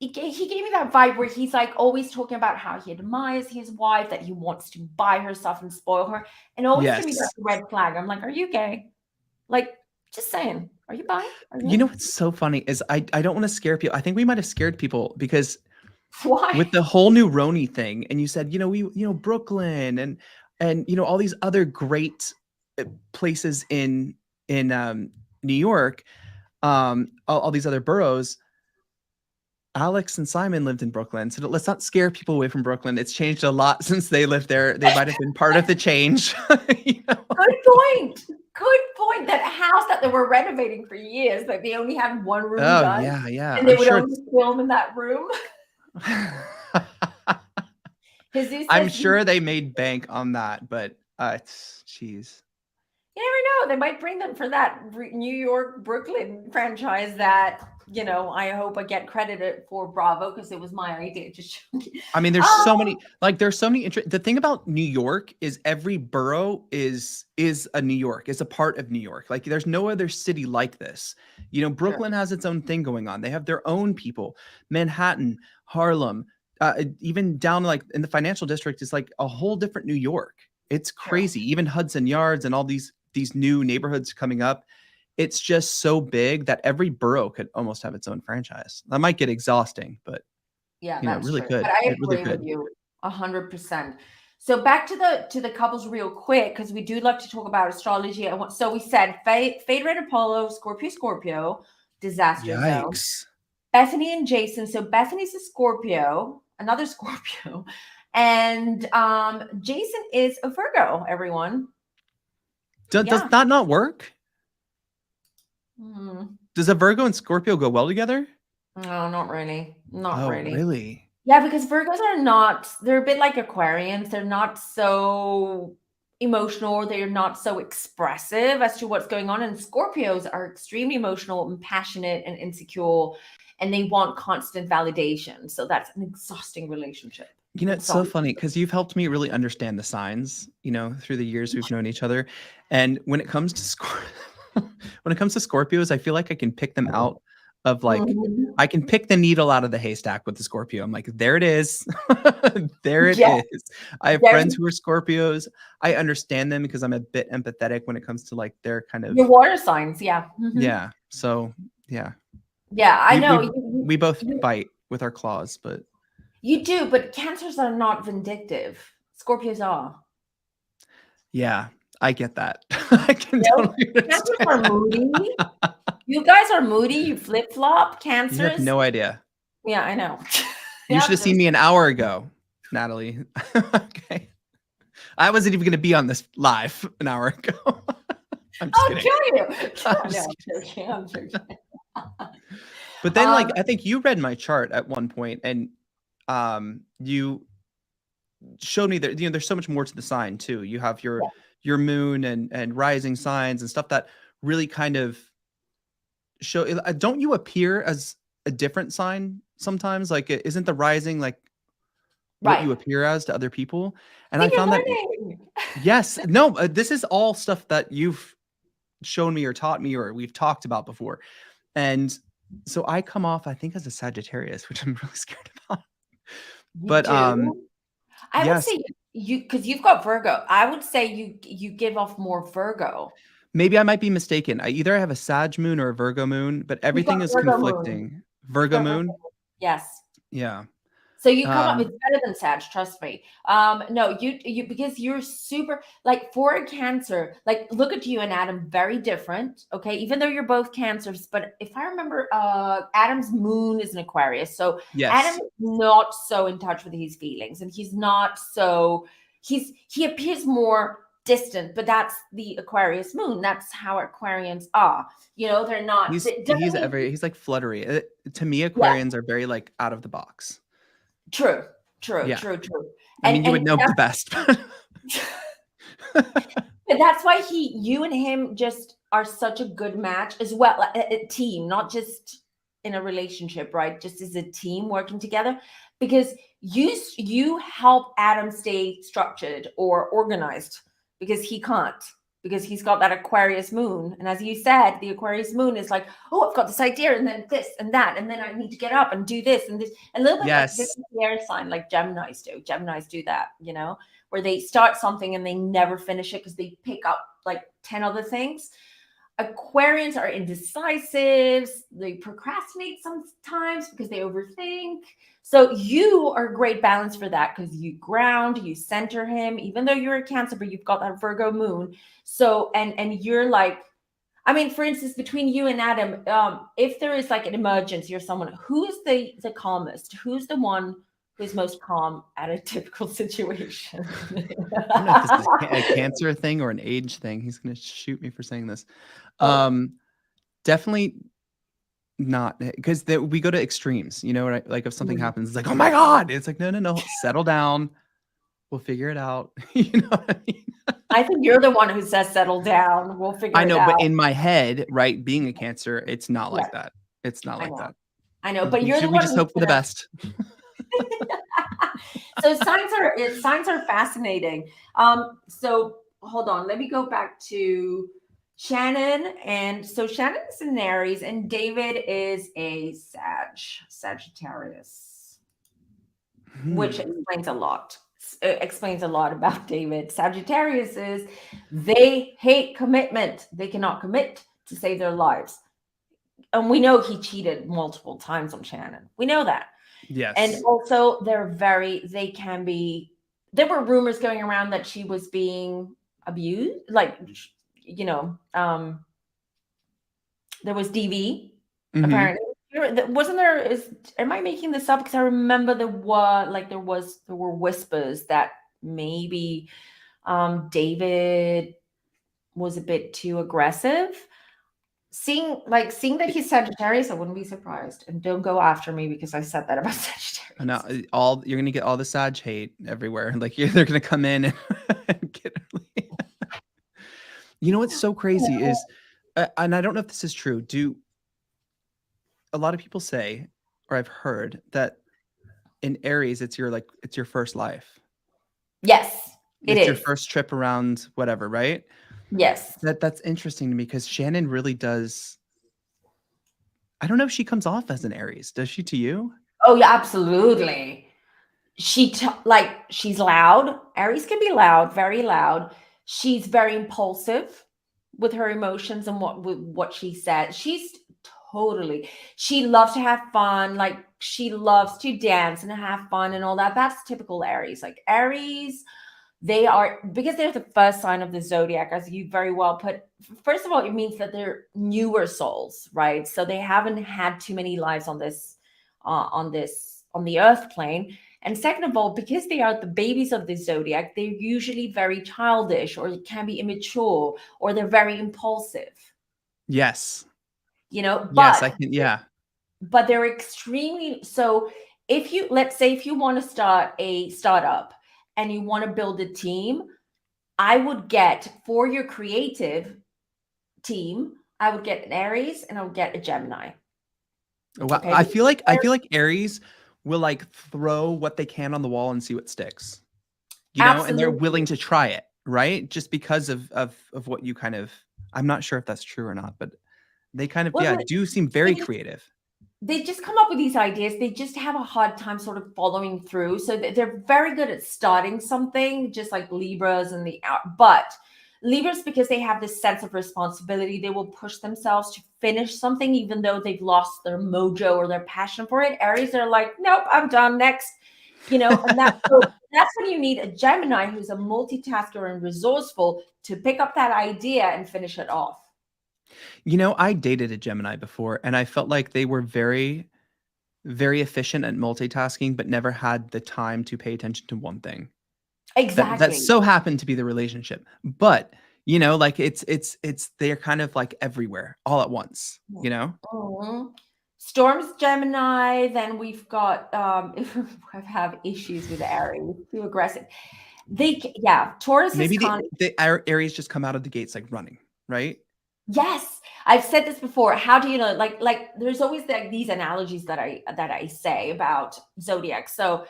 he gave me that vibe where he's like always talking about how he admires his wife, that he wants to buy her stuff and spoil her, and always to me Yes. that's a red flag. I'm like, are you gay? Like, just saying, are you bi? Are You know you? what's so funny is I don't want to scare people. I think we might have scared people because Why? with the whole new RHONY thing, and you said, Brooklyn and all these other great places in New York, all these other boroughs. Alex and Simon lived in Brooklyn, so let's not scare people away from Brooklyn. It's changed a lot since they lived there. They might have been part of the change. you know? Good point. Good point. That house that they were renovating for years, that they only had one room Oh done, yeah, yeah. and they I'm would sure only it's. film in that room. Jesus I'm says, sure they made bank on that, but it's jeez. you never know. They might bring them for that New York Brooklyn franchise that, I hope I get credited for Bravo because it was my idea. Just I mean, there's oh, so many there's so many the thing about New York is every borough is a New York, is a part of New York. Like there's no other city like this. sure, Brooklyn has its own thing going on. They have their own people. Manhattan, Harlem, even down like in the financial district is like a whole different New York. It's sure. crazy. Even Hudson Yards and all these new neighborhoods coming up. It's just so big that every borough could almost have its own franchise. That might get exhausting, but Yeah, that's really true. But could. I It really agree with could. you 100%. So back to the couples real quick, because we do love to talk about astrology. So we said Fade Red Apollo, Scorpio, Scorpio, disaster zone. Yikes. Bethany and Jason. So Bethany's a Scorpio, another Scorpio, and Jason is a Virgo. Everyone, Does yeah. that not work? Hmm. Does a Virgo and Scorpio go well together? No, not really. Not Oh, really. really? Yeah, because Virgos are not, they're a bit like Aquarians. They're not so emotional, or they're not so expressive as to what's going on. And Scorpios are extremely emotional and passionate and insecure, and they want constant validation. So that's an exhausting relationship. It's so Exhausting. funny because you've helped me really understand the signs, through the years we've known each other. And when it comes to when it comes to Scorpios, I feel like I can pick them out of like Mhm. I can pick the needle out of the haystack with the Scorpio. I'm like, there it is. There it Yeah, is. I have there's friends who are Scorpios. I understand them because I'm a bit empathetic when it comes to like their kind of your water signs. Yeah. Mhm. yeah. So yeah. Yeah, I We know. we we both You, bite with our claws, but you do, but Cancers are not vindictive. Scorpios are. yeah, I get that. I can No, totally Cancers are understand. moody. You guys are moody. You flip flop. You have Cancers. no idea. Yeah, I know. You should Yeah, have seen me an hour ago, Natalie. Okay. I wasn't even going to be on this live an hour ago. I'm just I'll kidding. kill you. I'm No, just I'm kidding. joking. I'm joking. But then, Um, like, I think you read my chart at one point, and you showed me that there's so much more to the sign too. You have yeah, your moon and rising signs and stuff that really kind of show. Don't you appear as a different sign sometimes? Like, isn't the rising like what right. you appear as to other people? And See, I you're found that learning. yes, no, this is all stuff that you've shown me or taught me or we've talked about before. And so I come off, I think, as a Sagittarius, which I'm really scared about. You But do. I would yes, say you because you've got Virgo. I would say you give off more Virgo. maybe I might be mistaken. I either have a Sag moon or a Virgo moon, but You've got everything is Virgo moon. conflicting. You've Virgo got Virgo moon? moon. Yes. Yeah. So you come up, it's better than Sag, trust me. No, you because you're super, like, for a Cancer, like, look at you and Adam, very different. Okay, even though you're both Cancers, but if I remember, Adam's moon is an Aquarius, so Adam Yes. is not so in touch with his feelings, and he's not so he appears more distant, but that's the Aquarius moon. That's how Aquarians are. You know, they're not. He's It doesn't mean, he's like fluttery. To me, yeah, Aquarians are very like out of the box. true, true, Yeah. true, true. I mean, you would And know the best. but that's why you and him just are such a good match as well, a team, not just in a relationship, right? Just as a team working together, because you help Adam stay structured or organized, because he can't, because he's got that Aquarius moon. And as you said, the Aquarius moon is like, oh, I've got this idea, and then this and that, and then I need to get up and do this and this. A little bit like this Yes. is the air sign, like Geminis do. Geminis do that, you know, where they start something and they never finish it because they pick up like 10 other things. Aquarians are indecisive. They procrastinate sometimes because they overthink. So you are a great balance for that, because you ground, you center him, even though you're a Cancer, but you've got that Virgo moon. So, and you're like, I mean, for instance, between you and Adam, if there is like an emergency or someone, who's the calmest? Who's the one who's most calm at a typical situation? I don't know if this is a Cancer thing or an age thing. He's gonna shoot me for saying this. Oh. Definitely not, because we go to extremes. You know, right? Like if something Mm. happens, it's like, oh my god! It's like, no, settle down. We'll figure it out. You know what I mean? I think you're the one who says settle down. We'll figure I know, it out. but in my head, right, being a Cancer, it's not Yeah, like that. It's not I like know. that. I know, but you're the We one just who's hope for the gonna. best. So signs are fascinating. So hold on, let me go back to Shannon. And so Shannon's an Aries and David is a Sagittarius, which explains a lot. It explains a lot about David. Sagittarius is, they hate commitment. They cannot commit to save their lives. And we know he cheated multiple times on Shannon. We know that. Yes. And also they can be, there were rumors going around that she was being abused, like, you know, there was DV apparently. Wasn't there, am I making this up? Because I remember there were whispers that maybe David was a bit too aggressive. Seeing that he's Sagittarius, I wouldn't be surprised. And don't go after me because I said that about Sagittarius. No, you're gonna get all the Sag hate everywhere. Like they're gonna come in and get. You know what's so crazy is, and I don't know if this is true. Do a lot of people say, or I've heard that in Aries, it's your first life. Yes, it's your first trip around whatever, right? Yes. That's interesting to me, because Shannon really does. I don't know if she comes off as an Aries. Does she to you? Oh yeah, absolutely. She's loud. Aries can be loud, very loud. She's very impulsive with her emotions and what she said. She loves to have fun. Like, she loves to dance and have fun and all that. That's typical Aries. Like, Aries, they are, because they're the first sign of the zodiac, as you very well put. First of all, it means that they're newer souls, right? So they haven't had too many lives on the earth plane. And second of all, because they are the babies of the zodiac, they're usually very childish, or can be immature, or they're very impulsive. Yes. You know, yes, I can. Yeah. But they're extremely, so let's say if you want to start a startup and you want to build a team, I would get, for your creative team, I would get an Aries and I would get a Gemini. Well, Okay? I feel like Aries will like throw what they can on the wall and see what sticks. You know, Absolutely. and they're willing to try it, right? Just because of what you kind of, I'm not sure if that's true or not, but they kind of, do seem very creative. They just come up with these ideas. They just have a hard time sort of following through. So they're very good at starting something, just like Libras but Libras, because they have this sense of responsibility, they will push themselves to finish something, even though they've lost their mojo or their passion for it. Aries are like, nope, I'm done, next. And that's when you need a Gemini who's a multitasker and resourceful to pick up that idea and finish it off. I dated a Gemini before, and I felt like they were very, very efficient at multitasking, but never had the time to pay attention to one thing. That Exactly. so happened to be the relationship. But, like it's they're kind of like everywhere all at once, Mhm. Storm's Gemini. Then we've got if I have issues with Aries, too aggressive. Taurus is Maybe con. the Aries just come out of the gates like running, right? Yes, I've said this before. How do you know? Like there's always like these analogies that I say about zodiac. So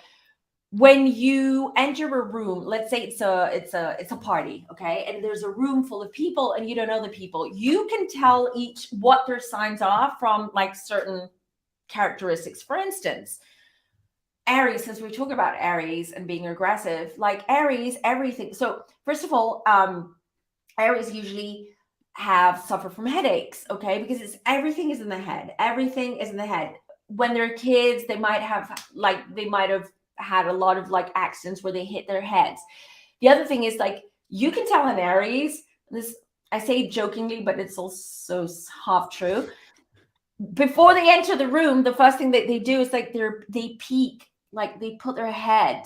when you enter a room, let's say it's a party, okay, and there's a room full of people and you don't know the people, you can tell each what their signs are from like certain characteristics. For instance, Aries, since we're talking about Aries and being aggressive, like Aries, everything. So first of all, Aries usually suffer from headaches, okay, because everything is in the head. Everything is in the head. When they're kids, they might have had a lot of like accidents where they hit their heads. The other thing is like you can tell an Aries, this I say jokingly, but it's also half true. Before they enter the room, the first thing that they do is like they peek, like they put their head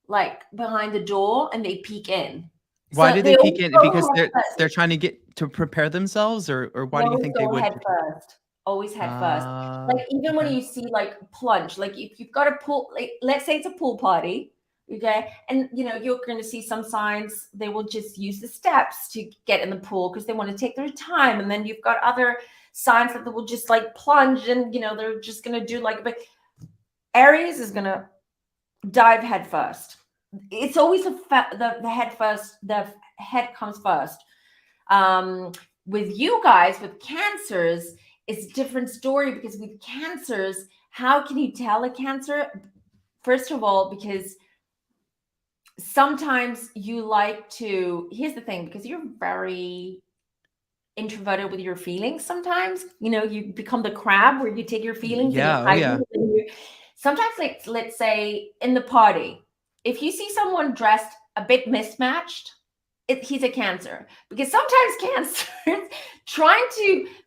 like behind the door and they peek in. Why So do they they peek always in? go Because head they're trying to get to prepare themselves, or why They do you always think they go would head do that? first. Always head first. Like even when Okay. you see like plunge, like if you've got a pool, like let's say it's a pool party, okay, and you're going to see some signs they will just use the steps to get in the pool because they want to take their time, and then you've got other signs that they will just like plunge and they're just going to do like. But Aries is going to dive head first. It's always the head first. The head comes first. With you guys, with Cancers, it's a different story because with Cancers, how can you tell a Cancer? First of all, because sometimes you like to. Here's the thing, because you're very introverted with your feelings. Sometimes you become the crab where you take your feelings and you Yeah. Oh hide yeah. them. Sometimes, like let's say in the party, if you see someone dressed a bit mismatched, he's a Cancer, because sometimes Cancers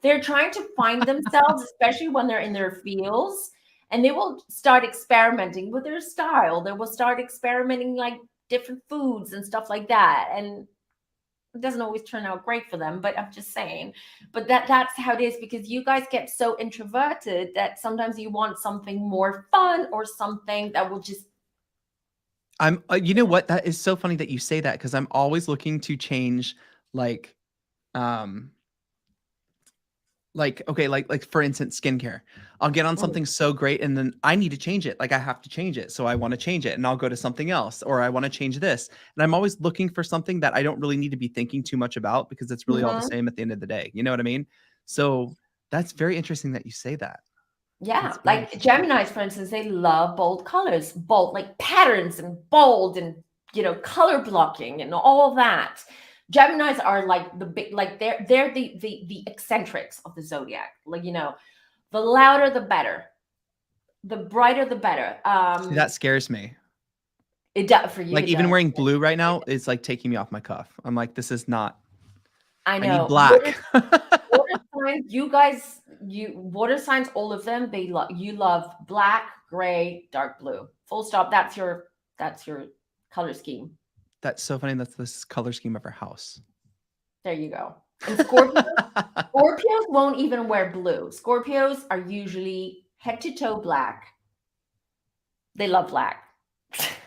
they're trying to find themselves, especially when they're in their fields, and they will start experimenting with their style. They will start experimenting like different foods and stuff like that, and it doesn't always turn out great for them, but I'm just saying. But that's how it is, because you guys get so introverted that sometimes you want something more fun or something that will just. You know what? That is so funny that you say that, because I'm always looking to change, like, um, okay, like for instance, skincare. I'll get on something so great, and then I need to change it. Like I have to change it, so I want to change it, and I'll go to something else, or I want to change this, and I'm always looking for something that I don't really need to be thinking too much about, because it's really all the Mhm. same at the end of the day. You know what I mean? So that's very interesting that you say that. Yeah, That's very like interesting. Geminis, for instance, they love bold colors, bold like patterns and bold and color blocking and all that. Geminis are like the big, like they're the eccentrics of the zodiac. Like the louder the better, the brighter the better. See, that scares me. It does for you. Like It even does. wearing blue right now is like taking me off my cuff. I'm like, this is not. I I need know. black. Water signs, you guys, water signs, all of them, you love black, gray, dark blue. Full stop. That's your color scheme. That's so funny. That's this color scheme of our house. There you go. And Scorpios won't even wear blue. Scorpios are usually head to toe black. They love black.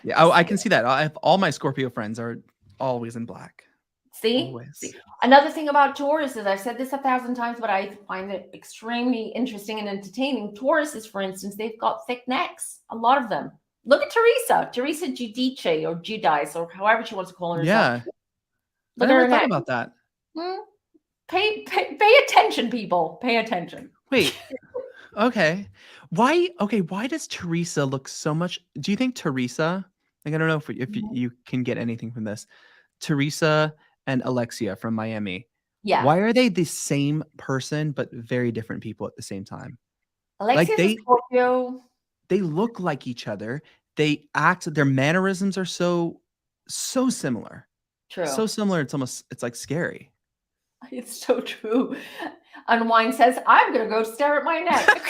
Yeah, Just I saying. can see that. I have all my Scorpio friends are always in black. See? Always. See. Another thing about Taurus is, I've said this 1,000 times, but I find it extremely interesting and entertaining. Tauruses, for instance, they've got thick necks. A lot of them. Look at Teresa Giudice or Giudice or however she wants to call herself. Yeah. I Look at never her thought neck. about that. Hmm? Pay attention, people. Pay attention. Wait. Okay. Why does Teresa look so much? Do you think Teresa, like, I don't know if you can get anything from this. Teresa and Alexia from Miami. Yeah. Why are they the same person but very different people at the same time? Like Alexia's a Scorpio. they look like each other. they act, their mannerisms are so similar. True. So similar, it's like scary. It's so true. Unwind says, I'm gonna go stare at my neck.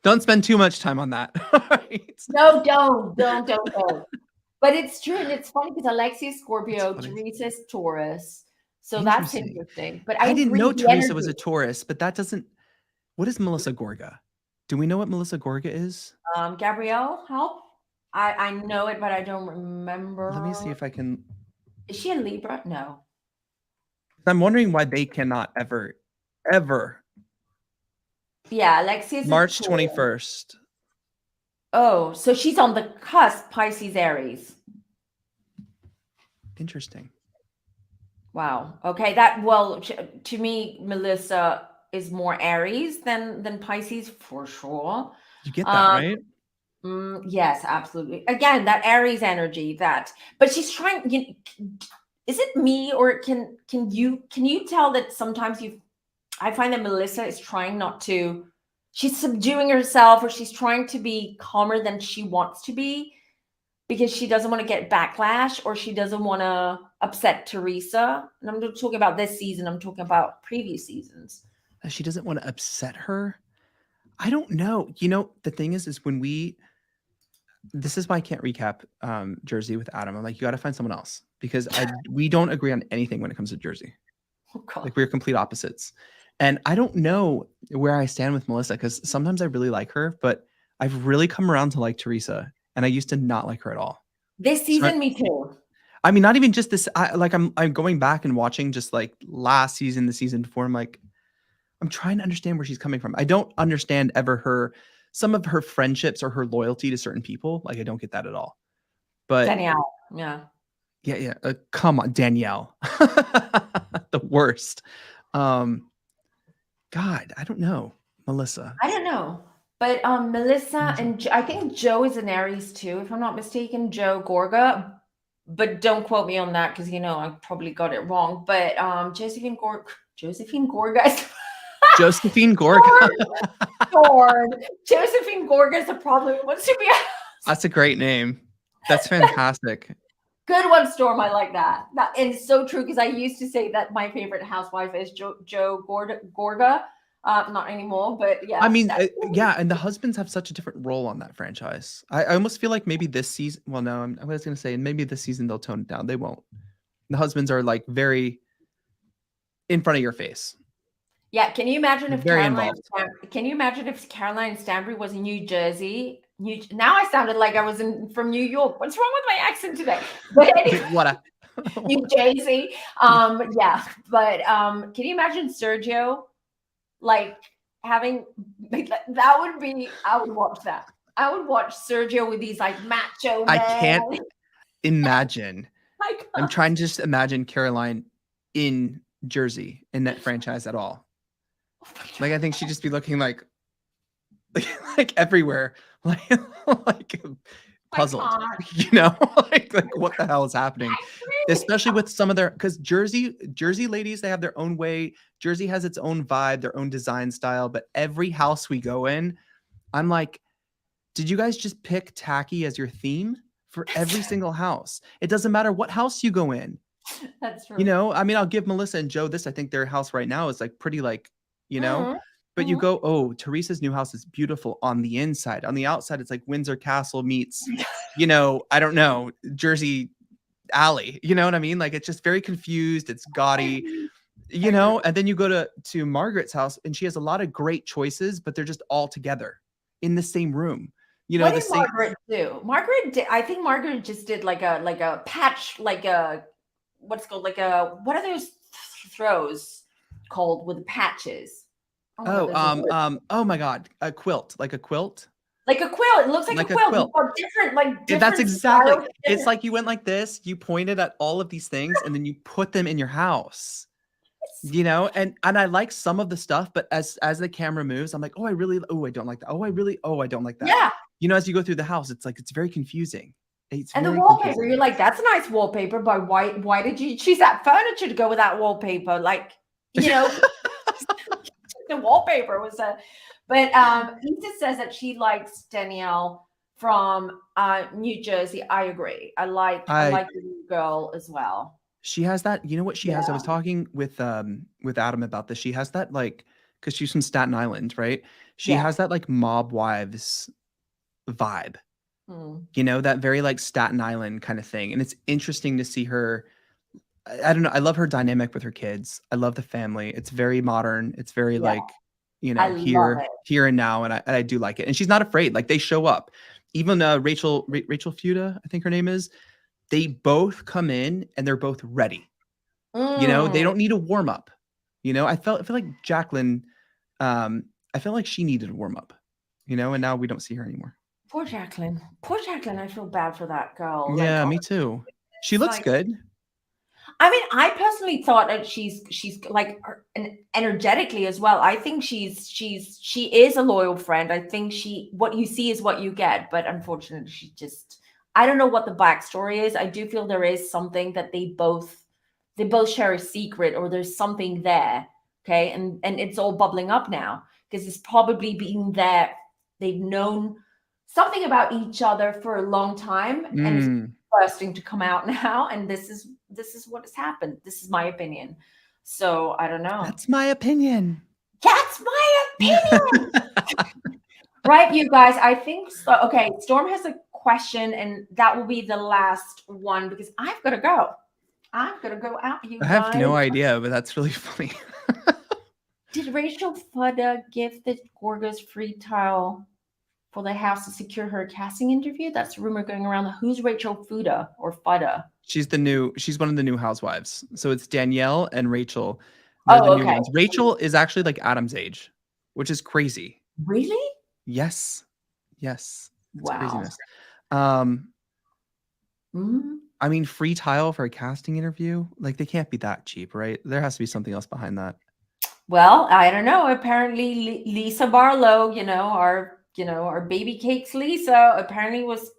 Don't spend too much time on that. No, don't. But it's true, and it's funny because Alexia's Scorpio, Teresa's Taurus. So that's interesting. But I didn't know Teresa was a Taurus, but that doesn't. What is Melissa Gorga? Do we know what Melissa Gorga is? Gabrielle, help. I know it, but I don't remember. Let me see if I can. Is she a Libra? No. I'm wondering why they cannot ever. Yeah, Alexia's March 21st. Oh, so she's on the cusp, Pisces, Aries. Interesting. Wow. Okay. That, well, to me, Melissa is more Aries than Pisces for sure. You get that, right? Yes, absolutely. Again, that Aries energy, but she's trying, is it me, or can you tell that sometimes I find that Melissa is trying not to, she's subduing herself, or she's trying to be calmer than she wants to be because she doesn't want to get backlash, or she doesn't want to upset Teresa. And I'm not talking about this season. I'm talking about previous seasons. She doesn't want to upset her. I don't know. The thing is when this is why I can't recap Jersey with Adam. I'm like, you got to find someone else, because we don't agree on anything when it comes to Jersey. Oh, God. Like, we're complete opposites. And I don't know where I stand with Melissa, because sometimes I really like her, but I've really come around to like Teresa, and I used to not like her at all. This season, me too. I mean, not even just this. I'm going back and watching just like last season, the season before. I'm like, I'm trying to understand where she's coming from. I don't understand some of her friendships or her loyalty to certain people. Like, I don't get that at all. But Danielle, yeah. Come on, Danielle, the worst. God, I don't know, Melissa. I don't know, but Melissa and I think Joe is an Aries too, if I'm not mistaken. Joe Gorga, but don't quote me on that because I probably got it wrong. But Josephine Gorga. Josephine Gorga Josephine Gorga is a problem. Wants to be. That's a great name. That's fantastic. Good one, Storm. I like that. And it's so true, because I used to say that my favorite housewife is Joe Gorga. Not anymore, but yeah. I mean, and the husbands have such a different role on that franchise. I almost feel like maybe this season. Well, no, I was going to say, maybe this season they'll tone it down. They won't. The husbands are like very in front of your face. Yeah, can you imagine if Caroline Stanbury was in New Jersey? Now I sounded like I was from New York. What's wrong with my accent today? But anyway, New Jersey. Yeah, but can you imagine Sergio like having that would be? I would watch that. I would watch Sergio with these like macho men. I can't imagine. I'm trying to just imagine Caroline in Jersey in that franchise at all. Like, I think she'd just be looking like everywhere, like puzzled, like what the hell is happening? Especially with some of their, because Jersey ladies, they have their own way. Jersey has its own vibe, their own design style. But every house we go in, I'm like, did you guys just pick tacky as your theme for every single house? It doesn't matter what house you go in. That's true. I mean, I'll give Melissa and Joe this. I think their house right now is like pretty but you go, oh, Teresa's new house is beautiful on the inside. On the outside, it's like Windsor Castle meets, I don't know, Jersey Alley. You know what I mean? Like, it's just very confused. It's gaudy, and then you go to Margaret's house, and she has a lot of great choices, but they're just all together in the same room. What did Margaret do? I think Margaret just did like a patch, like a, what's called, like a, what are those throws called with patches? Oh my God, a quilt, like a quilt. Like a quilt. It looks like a quilt. Different. That's exactly. It's like you went like this. You pointed at all of these things, and then you put them in your house. And I like some of the stuff, but as the camera moves, I'm like, I don't like that. I don't like that. Yeah. As you go through the house, it's like it's very confusing. And the wallpaper, confusing. You're like, that's a nice wallpaper, but why did you choose that furniture to go with that wallpaper? Like, The wallpaper was but Lisa says that she likes Danielle from New Jersey. I agree. I like the girl as well. She has that, you know what she has? I was talking with Adam about this. She has that like, because she's from Staten Island, right? She has that like mob wives vibe. You know, that very like Staten Island kind of thing. And it's interesting to see her. I don't know. I love her dynamic with her kids. I love the family. It's very modern. It's very like, you know, here and now. And I do like it. And she's not afraid. Like they show up. Even Rachel Fuda, I think her name is. They both come in and they're both ready. You know, they don't need a warm up. You know, I feel like Jacqueline, I felt like she needed a warm up, you know, and now we don't see her anymore. Poor Jacqueline. Poor Jacqueline. I feel bad for that girl. Yeah, me too. She looks good. I mean, I personally thought that she's like energetically as well. I think she is a loyal friend. I think what you see is what you get. But unfortunately, she just, I don't know what the backstory is. I do feel there is something that they both share a secret, or there's something there. Okay, and it's all bubbling up now because it's probably been there. They've known something about each other for a long time, and it's bursting to come out now. And this is what has happened. This is my opinion. So I don't know. That's my opinion. That's my opinion. Right, you guys. I think so. Okay, Storm has a question, and that will be the last one because I've got to go. I'm gonna go out. You guys. I have no idea, but that's really funny. Did Rachel Fuda give the Gorgas free tile for the house to secure her casting interview? That's a rumor going around. Who's Rachel Fuda or Fuda? She's one of the new housewives. So it's Danielle and Rachel. They're the new ones. Rachel is actually like Adam's age, which is crazy. Really? Yes. It's craziness. I mean, free tile for a casting interview? Like, they can't be that cheap, right? There has to be something else behind that. Well, I don't know. Apparently, Lisa Barlow, our baby cakes Lisa, apparently was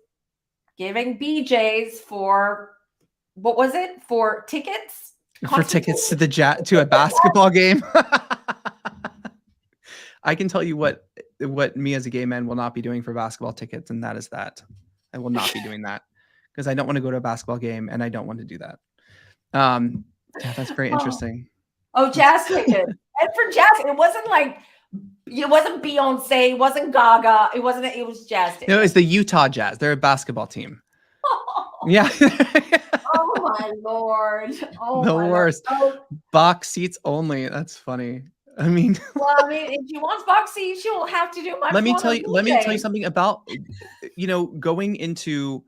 giving BJs for, what was it? For tickets? For tickets to a basketball game? I can tell you what me as a gay man will not be doing for basketball tickets, and that is that. I will not be doing that. Because I don't want to go to a basketball game and I don't want to do that. Yeah, that's very interesting. Jazz tickets. And for jazz, it wasn't Beyonce, it wasn't Gaga, it was jazz tickets. No, it's the Utah Jazz. They're a basketball team. Yeah. Oh my Lord. Oh, the worst. Box seats only. That's funny. I mean, if she wants box seats, she will have to do my. Let me tell you something about, going into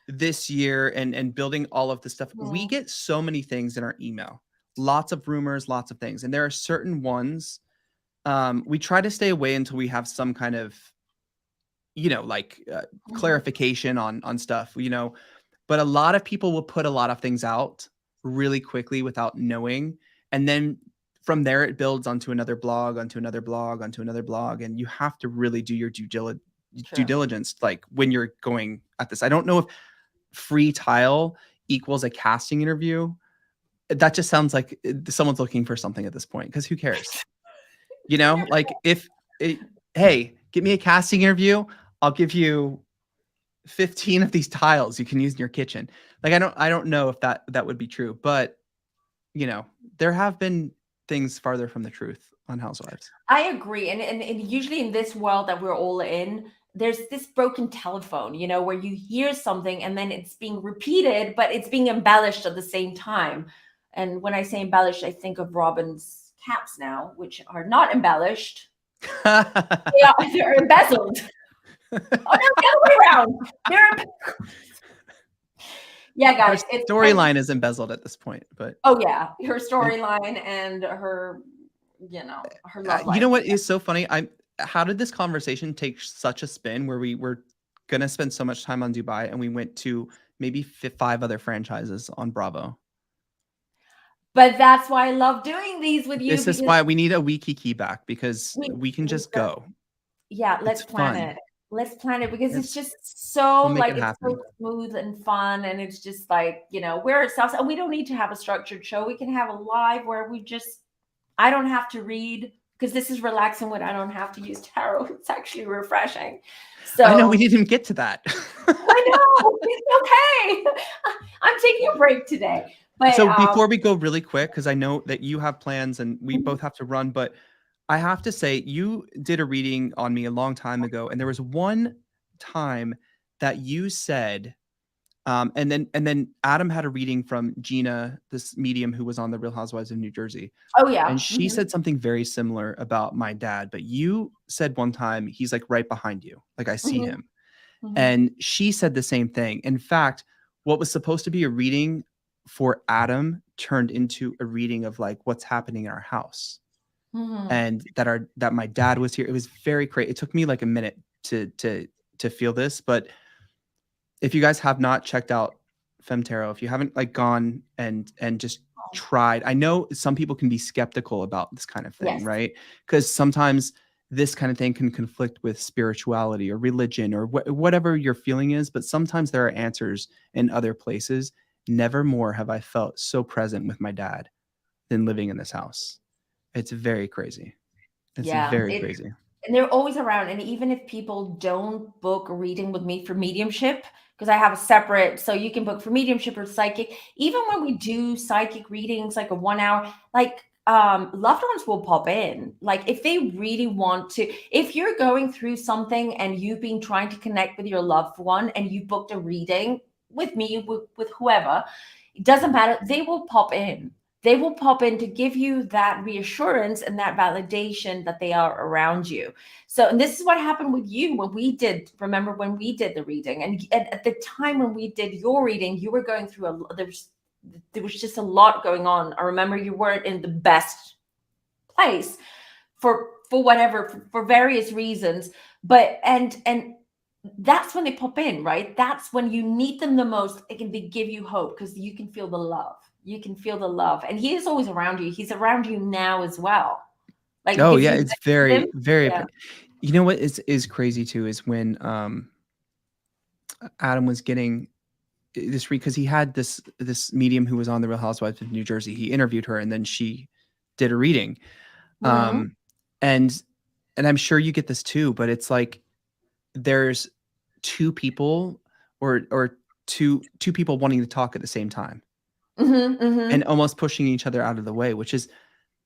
this year and building all of this stuff. We get so many things in our email, lots of rumors, lots of things. And there are certain ones we try to stay away until we have some kind of, clarification on stuff, but a lot of people will put a lot of things out really quickly without knowing. And then from there, it builds onto another blog, onto another blog, onto another blog. And you have to really do your due diligence, like when you're going at this. I don't know if free tile equals a casting interview. That just sounds like someone's looking for something at this point, because who cares? Like hey, give me a casting interview, I'll give you 15 of these tiles you can use in your kitchen. Like, I don't know if that would be true, but there have been things farther from the truth on Housewives. I agree. And usually in this world that we're all in, there's this broken telephone, where you hear something and then it's being repeated, but it's being embellished at the same time. And when I say embellished, I think of Robin's caps now, which are not embellished. They're embezzled. Oh, no, the other way around. Yeah, guys. Her storyline is embezzled at this point, but her storyline and her, her love life. You know what is so funny? How did this conversation take such a spin where we were gonna spend so much time on Dubai and we went to maybe 5 other franchises on Bravo? But that's why I love doing these with you. This is why we need a wiki key back, because we can just go. Yeah, let's plan it. Let's plan it, because it's just so it's so smooth and fun, and it's just like, we're ourselves, and we don't need to have a structured show. We can have a live where I don't have to read because this is relaxing when I don't have to use tarot. It's actually refreshing. I know we So didn't get to that. I know it's okay. I'm taking a break today. But So before we go really quick, because I know that you have plans and we mhm, both have to run, but I have to say you did a reading on me a long time ago, and there was one time that you said, and then Adam had a reading from Gina, this medium who was on the Real Housewives of New Jersey, oh yeah. and she said something very similar about my dad. But you said one time he's like right behind you, like I see Hmm. him, Hmm. and she said the same thing. In fact, what was supposed to be a reading for Adam turned into a reading of like what's happening in our house, Hmm. and that my dad was here. It was very crazy. It took me like a minute to feel this, but if you guys have not checked out FemmeTarot, if you haven't like gone and just tried, I know some people can be skeptical about this kind of thing, Yes. right? Because sometimes this kind of thing can conflict with spirituality or religion or whatever your feeling is, but sometimes there are answers in other places. Never more have I felt so present with my dad than living in this house. It's very crazy. It's Yeah. very crazy. And they're always around. And even if people don't book a reading with me for mediumship, because I have a separate, so you can book for mediumship or psychic. Even when we do psychic readings, like a 1 hour, like loved ones will pop in. Like if they really want to, if you're going through something and you've been trying to connect with your loved one and you booked a reading with me, with whoever, it doesn't matter. They will pop in. They will pop in to give you that reassurance and that validation that they are around you. So, and this is what happened with you when we did, remember when we did the reading, and at the time when we did your reading, you were going through there was just a lot going on. I remember you weren't in the best place for whatever, for various reasons. But and that's when they pop in, right? That's when you need them the most. It can, they give you hope because you can feel the love. You can feel the love, and he is always around you. He's around you now as well, like Oh because yeah, you've it's been with him. very, very. Yeah. You know what is crazy too is when Adam was getting this because he had this medium who was on the Real Housewives of New Jersey. He interviewed her and then she did a reading. Hmm. Um, and I'm sure you get this too, but it's like there's two people or two people wanting to talk at the same time Hmm. and Hmm. almost pushing each other out of the way, which is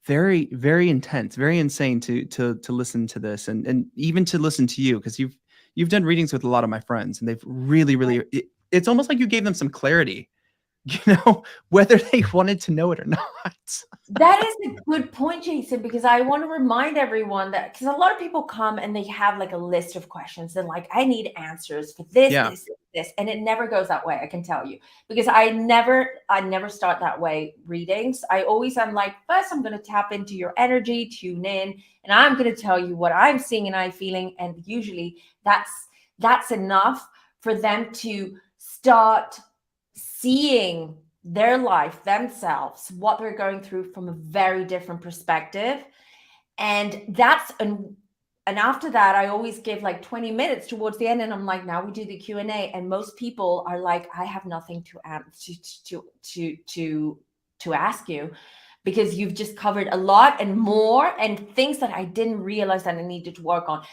very, very intense, very insane to listen to this and even to listen to you because you've done readings with a lot of my friends and they've really it's almost like you gave them some clarity, whether they wanted to know it or not. That is a good point, Jason, because I want to remind everyone that because a lot of people come and they have like a list of questions and like, I need answers for this, Yeah. this, this, and it never goes that way. I can tell you because I never start that way readings. I'm like, first, I'm going to tap into your energy, tune in, and I'm going to tell you what I'm seeing and I'm feeling. And usually that's enough for them to start seeing their life, themselves, what they're going through from a very different perspective. And after that, I always give like 20 minutes towards the end, and I'm like, now we do the Q&A. And most people are like, I have nothing to ask you because you've just covered a lot and more and things that I didn't realize that I needed to work on.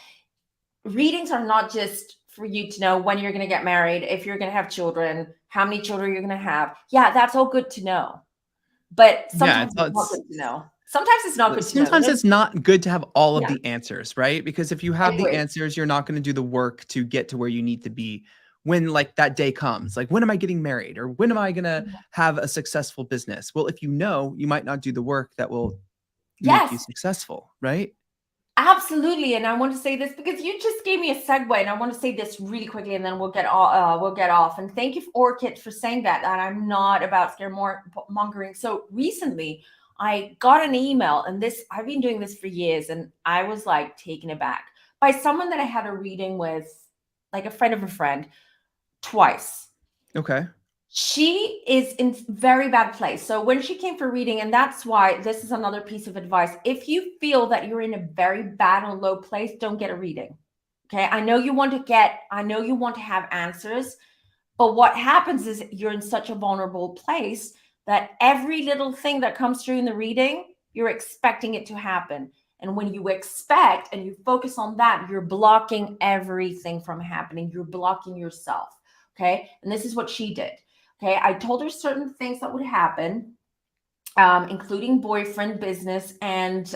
Readings are not just for you to know when you're going to get married, if you're going to have children, how many children you're going to have. Yeah, that's all good to know. But Yeah, sometimes it's not good to know. Sometimes it's not good to know. sometimes it's not good to have all of Yeah, the answers, right? Because if you I have the agree. answers, you're not going to do the work to get to where you need to be when like that day comes. Like, when am I getting married? Or when am I going to have a successful business? Well, if you know, you might not do the work that will make you Yes, successful, right? absolutely. And I want to say this because you just gave me a segue, and I want to say this really quickly, and then we'll get off. And thank you, Orchid, for saying that. And I'm not about scaremongering. So recently, I got an email, and this I've been doing this for years, and I was like taken aback by someone that I had a reading with, like a friend of a friend, twice. Okay. She is in very bad place. So when she came for reading, and that's why this is another piece of advice. If you feel that you're in a very bad or low place, don't get a reading. Okay. I know you want to have answers, but what happens is you're in such a vulnerable place that every little thing that comes through in the reading, you're expecting it to happen. And when you expect and you focus on that, you're blocking everything from happening. You're blocking yourself. Okay. And this is what she did. Okay. I told her certain things that would happen, including boyfriend, business, and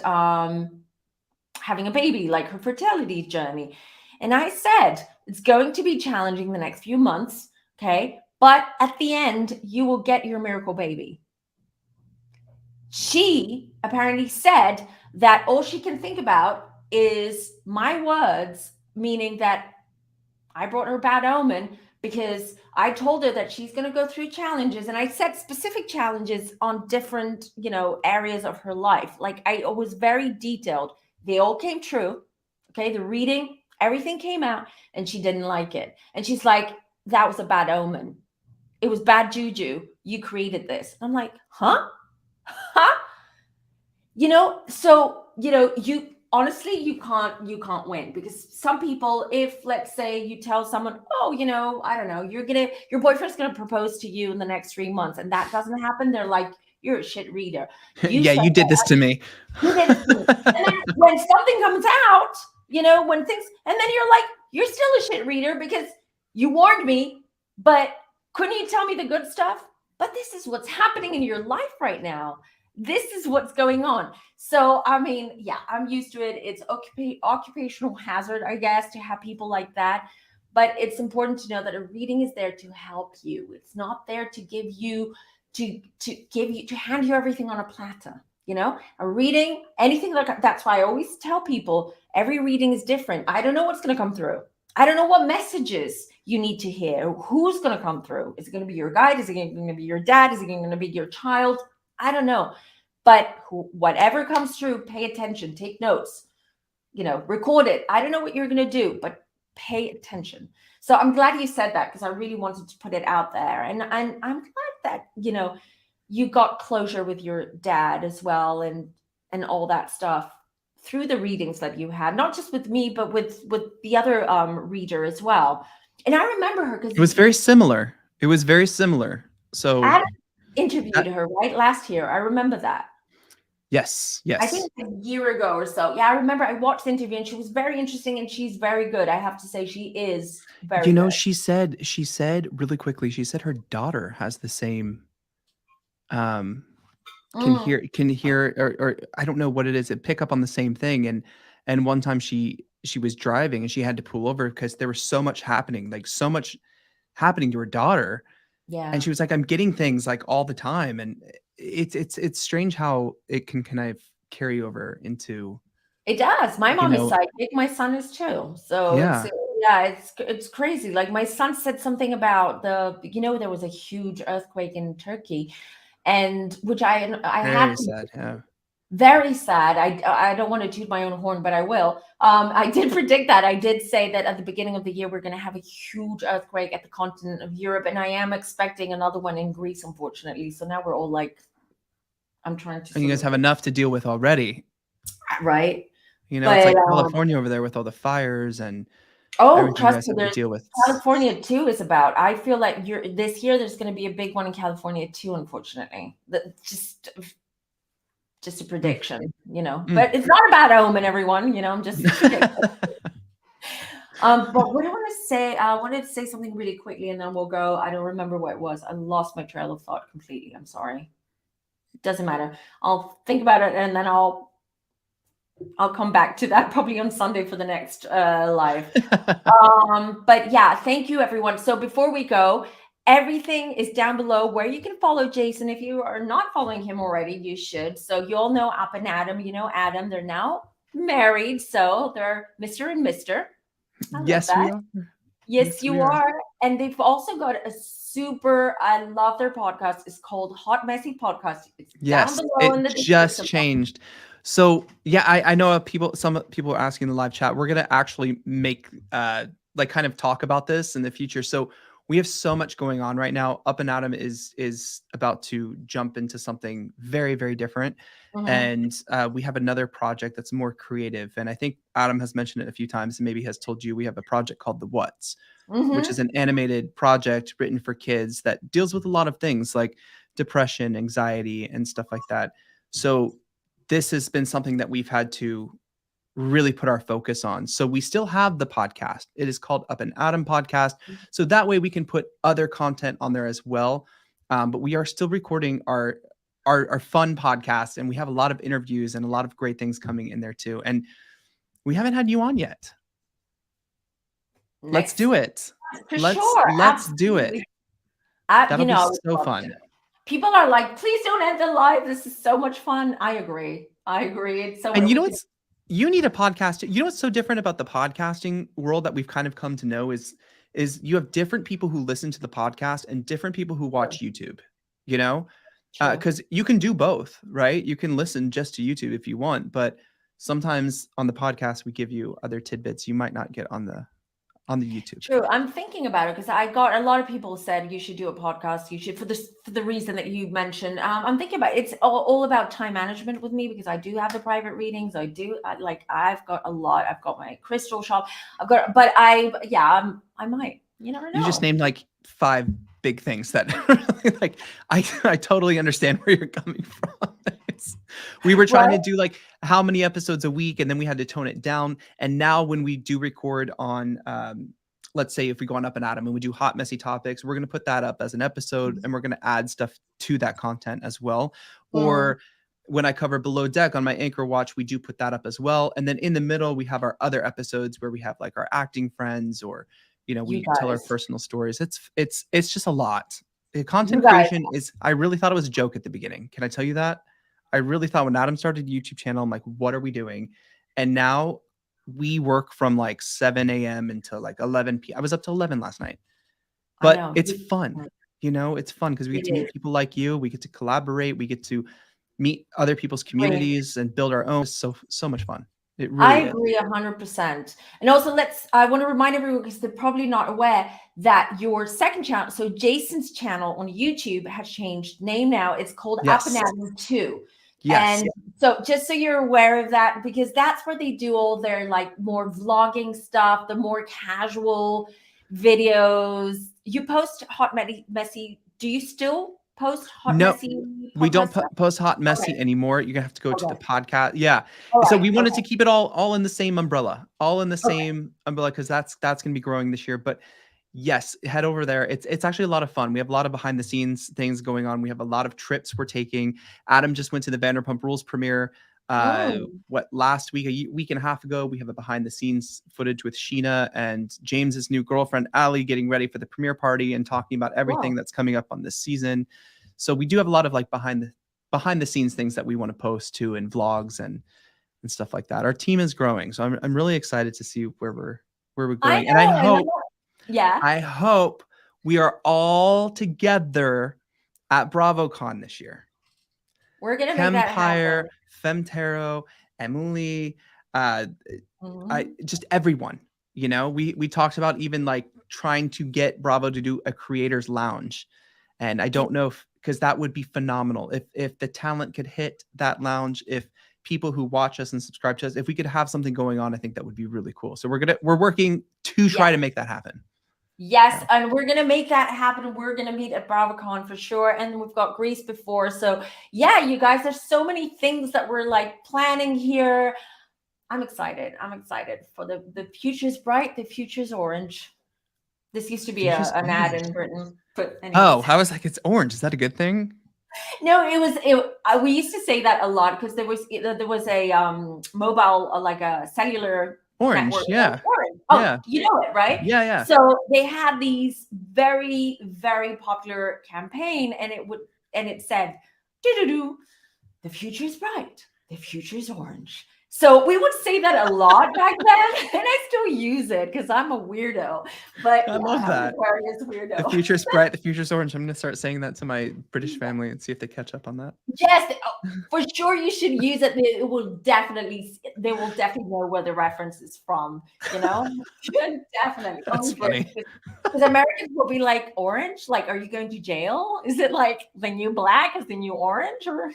having a baby, like her fertility journey. And I said, it's going to be challenging the next few months. Okay. But at the end, you will get your miracle baby. She apparently said that all she can think about is my words, meaning that I brought her a bad omen because I told her that she's going to go through challenges, and I set specific challenges on different, areas of her life. Like I was very detailed. They all came true. Okay. The reading, everything came out, and she didn't like it. And she's like, that was a bad omen. It was bad juju. You created this. I'm like, huh? So you honestly, you can't win, because some people, if let's say you tell someone, oh, I don't know, your boyfriend's gonna propose to you in the next 3 months, and that doesn't happen, they're like, you're a shit reader. Yeah, you did this to me. You did this to me. And then when something comes out, when things, and then you're like, you're still a shit reader because you warned me, but couldn't you tell me the good stuff? But this is what's happening in your life right now. This is what's going on. So, I mean, yeah, I'm used to it. It's occupational hazard, I guess, to have people like that. But it's important to know that a reading is there to help you. It's not there to give you, to hand you everything on a platter. A reading, anything like that. That's why I always tell people every reading is different. I don't know what's going to come through. I don't know what messages you need to hear. Who's going to come through? Is it going to be your guide? Is it going to be your dad? Is it going to be your child? I don't know. But whatever comes through, pay attention, take notes, record it. I don't know what you're going to do, but pay attention. So I'm glad you said that, because I really wanted to put it out there. And I'm glad that, you got closure with your dad as well, and all that stuff through the readings that you had, not just with me, but with the other reader as well. And I remember her because it was very similar. So Adam interviewed her right last year. I remember that. Yes. I think a year ago or so. Yeah, I remember I watched the interview, and she was very interesting, and she's very good. I have to say, she is very good. She said really quickly, she said her daughter has the same can hear or I don't know what it is. It pick up on the same thing. And one time she was driving and she had to pull over because there was so much happening, to her daughter. Yeah. And she was like, I'm getting things like all the time. And it's strange how it can kind of carry over into. It does. My mom is psychic. My son is too. So yeah. It's crazy. Like my son said something about there was a huge earthquake in Turkey, and which I had Very sad. Yeah. Very sad. I don't want to toot my own horn, but I will. I did predict that. I did say that at the beginning of the year, we're going to have a huge earthquake at the continent of Europe. And I am expecting another one in Greece, unfortunately. So now we're all like, I'm trying to. And you guys have enough to deal with already. Right. It's like California over there with all the fires and trust me, deal with. California too is about. I feel like this year there's going to be a big one in California too, unfortunately. Just a prediction, but it's not a bad omen, everyone. I'm just predicting. But what I want to say, I wanted to say something really quickly, and then we'll go. I don't remember what it was. I lost my trail of thought completely. I'm sorry. It doesn't matter. I'll think about it, and then I'll come back to that probably on Sunday for the next live. But yeah, thank you, everyone. So before we go, everything is down below where you can follow Jason. If you are not following him already, you should. So you all know Up and Adam. Adam. They're now married, so they're Mr. and Mr. Yes, we are. Yes, you are. And they've also got a super. I love their podcast. It's called Hot Messy Podcast. It's down below in the description. Just changed. So yeah, I know some people are asking in the live chat. We're gonna actually make kind of talk about this in the future. So we have so much going on right now. Up and Adam is about to jump into something very, very different. Mm-hmm. And we have another project that's more creative. And I think Adam has mentioned it a few times and maybe has told you we have a project called The What's, which is an animated project written for kids that deals with a lot of things like depression, anxiety, and stuff like that. So this has been something that we've had to really put our focus on. So we still have the podcast. It is called Up and Adam Podcast. So that way we can put other content on there as well. But we are still recording our fun podcast, and we have a lot of interviews and a lot of great things coming in there too. And we haven't had you on yet. Let's do it. Let's do it. That'll be so fun. People are like, please don't end the live. This is so much fun. I agree. It's so. And you know what's you need a podcast. You know what's so different about the podcasting world that we've kind of come to know is you have different people who listen to the podcast and different people who watch YouTube, you know, because you can do both, right? You can listen just to YouTube if you want, but sometimes on the podcast, we give you other tidbits you might not get on the YouTube. True. I'm thinking about it because I got a lot of people said you should do a podcast. You should, for the reason that you mentioned. I'm thinking about it's all about time management with me, because I do have the private readings. I've got a lot. I've got my crystal shop. I might. You never know. You just named like 5 big things that like I totally understand where you're coming from. We were trying to do like how many episodes a week, and then we had to tone it down. And now when we do record on, let's say if we go on Up and Adam and we do hot, messy topics, we're going to put that up as an episode, and we're going to add stuff to that content as well. Or when I cover Below Deck on my Anchor Watch, we do put that up as well. And then in the middle, we have our other episodes where we have like our acting friends, or, you know, we tell our personal stories. It's just a lot. The content creation is, I really thought it was a joke at the beginning. Can I tell you that? I really thought when Adam started a YouTube channel, I'm like, what are we doing? And now we work from like 7 a.m. until like 11 p.m. I was up till 11 last night. But it's fun. You know, it's fun because we get to meet people like you. We get to collaborate. We get to meet other people's communities and build our own. It's so much fun. It really I agree 100%. And also I want to remind everyone, because they're probably not aware, that your second channel, so Jason's channel on YouTube, has changed name now. It's called Up and Adam 2. Yes. And so just so you're aware of that, because that's where they do all their like more vlogging stuff, the more casual videos. You post hot, messy. Do you still post hot, messy? We don't post hot, messy anymore. You're gonna have to go to the podcast. Yeah. So we wanted to keep it all in the same umbrella, because that's gonna be growing this year. But yes, head over there. It's actually a lot of fun. We have a lot of behind the scenes things going on. We have a lot of trips we're taking. Adam just went to the Vanderpump Rules premiere last week, a week and a half ago. We have a behind the scenes footage with Sheena and James's new girlfriend Allie getting ready for the premiere party and talking about everything that's coming up on this season. So we do have a lot of like behind the scenes things that we want to post too, and vlogs and stuff like that. Our team is growing, so I'm really excited to see where we're going. I hope we are all together at BravoCon this year. We're gonna make that happen. FemmeTarot, Emily, just everyone. You know, we talked about even like trying to get Bravo to do a creators lounge, and I don't know because that would be phenomenal if the talent could hit that lounge, if people who watch us and subscribe to us, if we could have something going on, I think that would be really cool. So we're working to try to make that happen. Yes, and we're going to make that happen. We're going to meet at BravoCon for sure. And we've got Greece before. So yeah, you guys, there's so many things that we're like planning here. I'm excited. For the future's bright. The future's orange. This used to be an ad in Britain. But anyways. Oh, I was like, it's orange. Is that a good thing? No, we used to say that a lot because there was a mobile, like a cellular orange, network. Yeah. Orange. Oh, yeah. You know it, right? Yeah. So they had these very, very popular campaign, and it said, "Do-do-do, the future is bright, the future is orange." So we would say that a lot back then, and I still use it because I'm a weirdo. But I love that. Weirdo. The future is bright, the future is orange. I'm going to start saying that to my British family and see if they catch up on that. Yes, for sure you should use it. They will definitely know where the reference is from, you know? Definitely. That's funny. Because Americans will be like, orange? Like, are you going to jail? Is it like the new black is the new orange? Or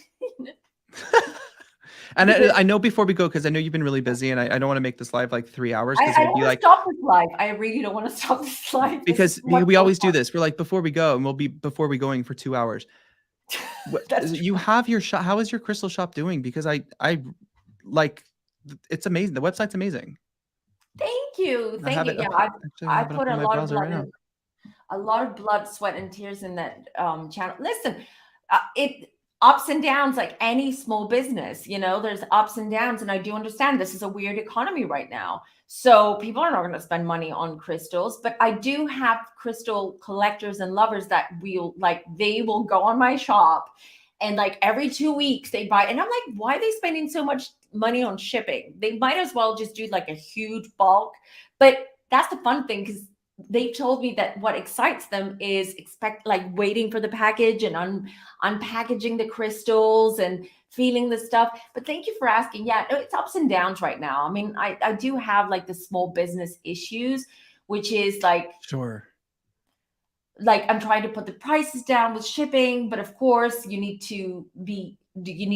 And I know before we go, because I know you've been really busy, and I don't want to make this live like 3 hours. I don't want to stop this live. I really don't want to stop this live. Because we always do this. We're like, before we go, and we'll be before we going for 2 hours. That's You have your shop. How is your crystal shop doing? Because I like, it's amazing. The website's amazing. Thank you. I Thank have you. it Yeah, up. Actually, I I have it up put in a my lot of browser blood right now. in, a lot of blood, sweat, and tears in that channel. Listen, it ups and downs like any small business. There's ups and downs, and I do understand this is a weird economy right now. So people are not going to spend money on crystals, but I do have crystal collectors and lovers that will like, they will go on my shop and like every 2 weeks they buy, and I'm like, why are they spending so much money on shipping? They might as well just do like a huge bulk. But that's the fun thing, because they told me that what excites them is waiting for the package and unpackaging the crystals and feeling the stuff. But thank you for asking. Yeah, no, it's ups and downs right now. I mean, I do have like the small business issues, which is Sure. like I'm trying to put the prices down with shipping, but of course you need to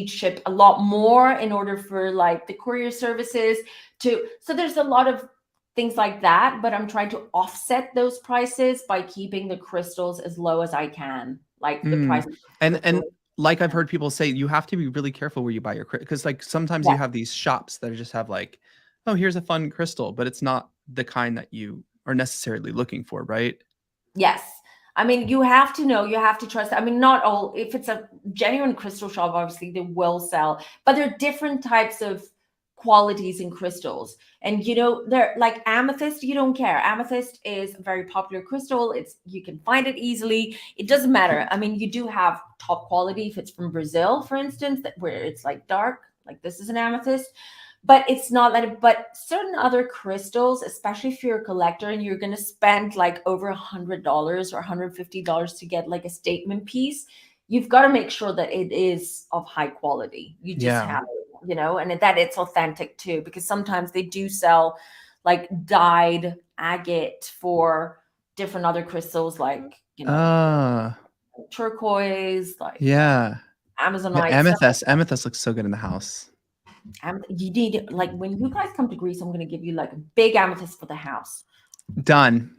ship a lot more in order for like the courier services so there's a lot of things like that, but I'm trying to offset those prices by keeping the crystals as low as I can, like the price of And crystals. like I've heard people say, you have to be really careful where you buy your crystal, because like sometimes Yeah. you have these shops that just have like, oh, here's a fun crystal, but it's not the kind that you are necessarily looking for, right? Yes. I mean, you have to know, you have to trust. I mean, not all, if it's a genuine crystal shop, obviously they will sell, but there are different types of qualities in crystals. And they're like amethyst, you don't care. Amethyst is a very popular crystal. You can find it easily. It doesn't matter. I mean, you do have top quality if it's from Brazil, for instance, where it's like dark, like this is an amethyst. But it's not that, but certain other crystals, especially if you're a collector and you're going to spend like over $100 or $150 to get like a statement piece, you've got to make sure that it is of high quality. You just Yeah. have, and that it's authentic too, because sometimes they do sell like dyed agate for different other crystals, like, turquoise, like Yeah. Amazonite. Amethyst looks so good in the house. You need, like, when you guys come to Greece, I'm going to give you like a big amethyst for the house. Done.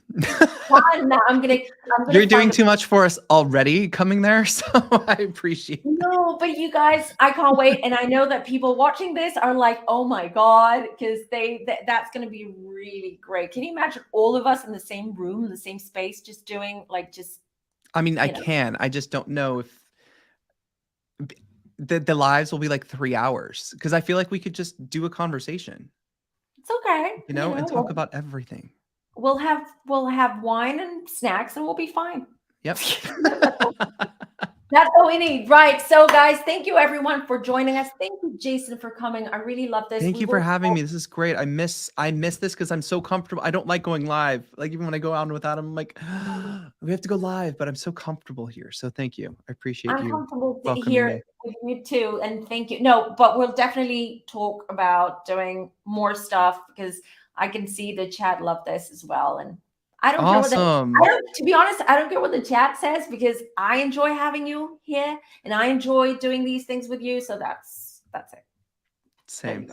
Now I'm gonna You're doing find too much for us already coming there, so I appreciate it. no, but you guys, I can't wait, and I know that people watching this are like, oh my god, because that's gonna be really great. Can you imagine all of us in the same room, in the same space, just doing like I mean, I can. I just don't know if the lives will be like 3 hours, because I feel like we could just do a conversation, It's okay, and talk about everything. we'll have wine and snacks, and we'll be fine. Yep. That's all we need. Right. So, guys, thank you everyone for joining us. Thank you, Jason, for coming. I really love this. Thank you for having me. This is great. I miss this because I'm so comfortable. I don't like going live. Like, even when I go out without him, I'm like, we have to go live, but I'm so comfortable here. So thank you. I appreciate I'm you comfortable welcoming here me. with you too. And thank you. No, but we'll definitely talk about doing more stuff, because I can see the chat love this as well. And I don't care Awesome. to be honest, I don't care what the chat says, because I enjoy having you here and I enjoy doing these things with you. So that's it. Same.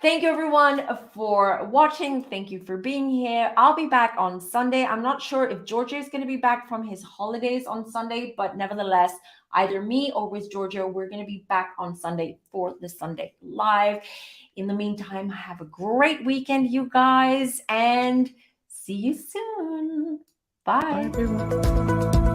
Thank you everyone for watching. Thank you for being here. I'll be back on Sunday. I'm not sure if Georgia is going to be back from his holidays on Sunday, but nevertheless, either me or with Georgia, we're going to be back on Sunday for the Sunday Live. In the meantime, have a great weekend, you guys, and see you soon. Bye. Bye, everyone.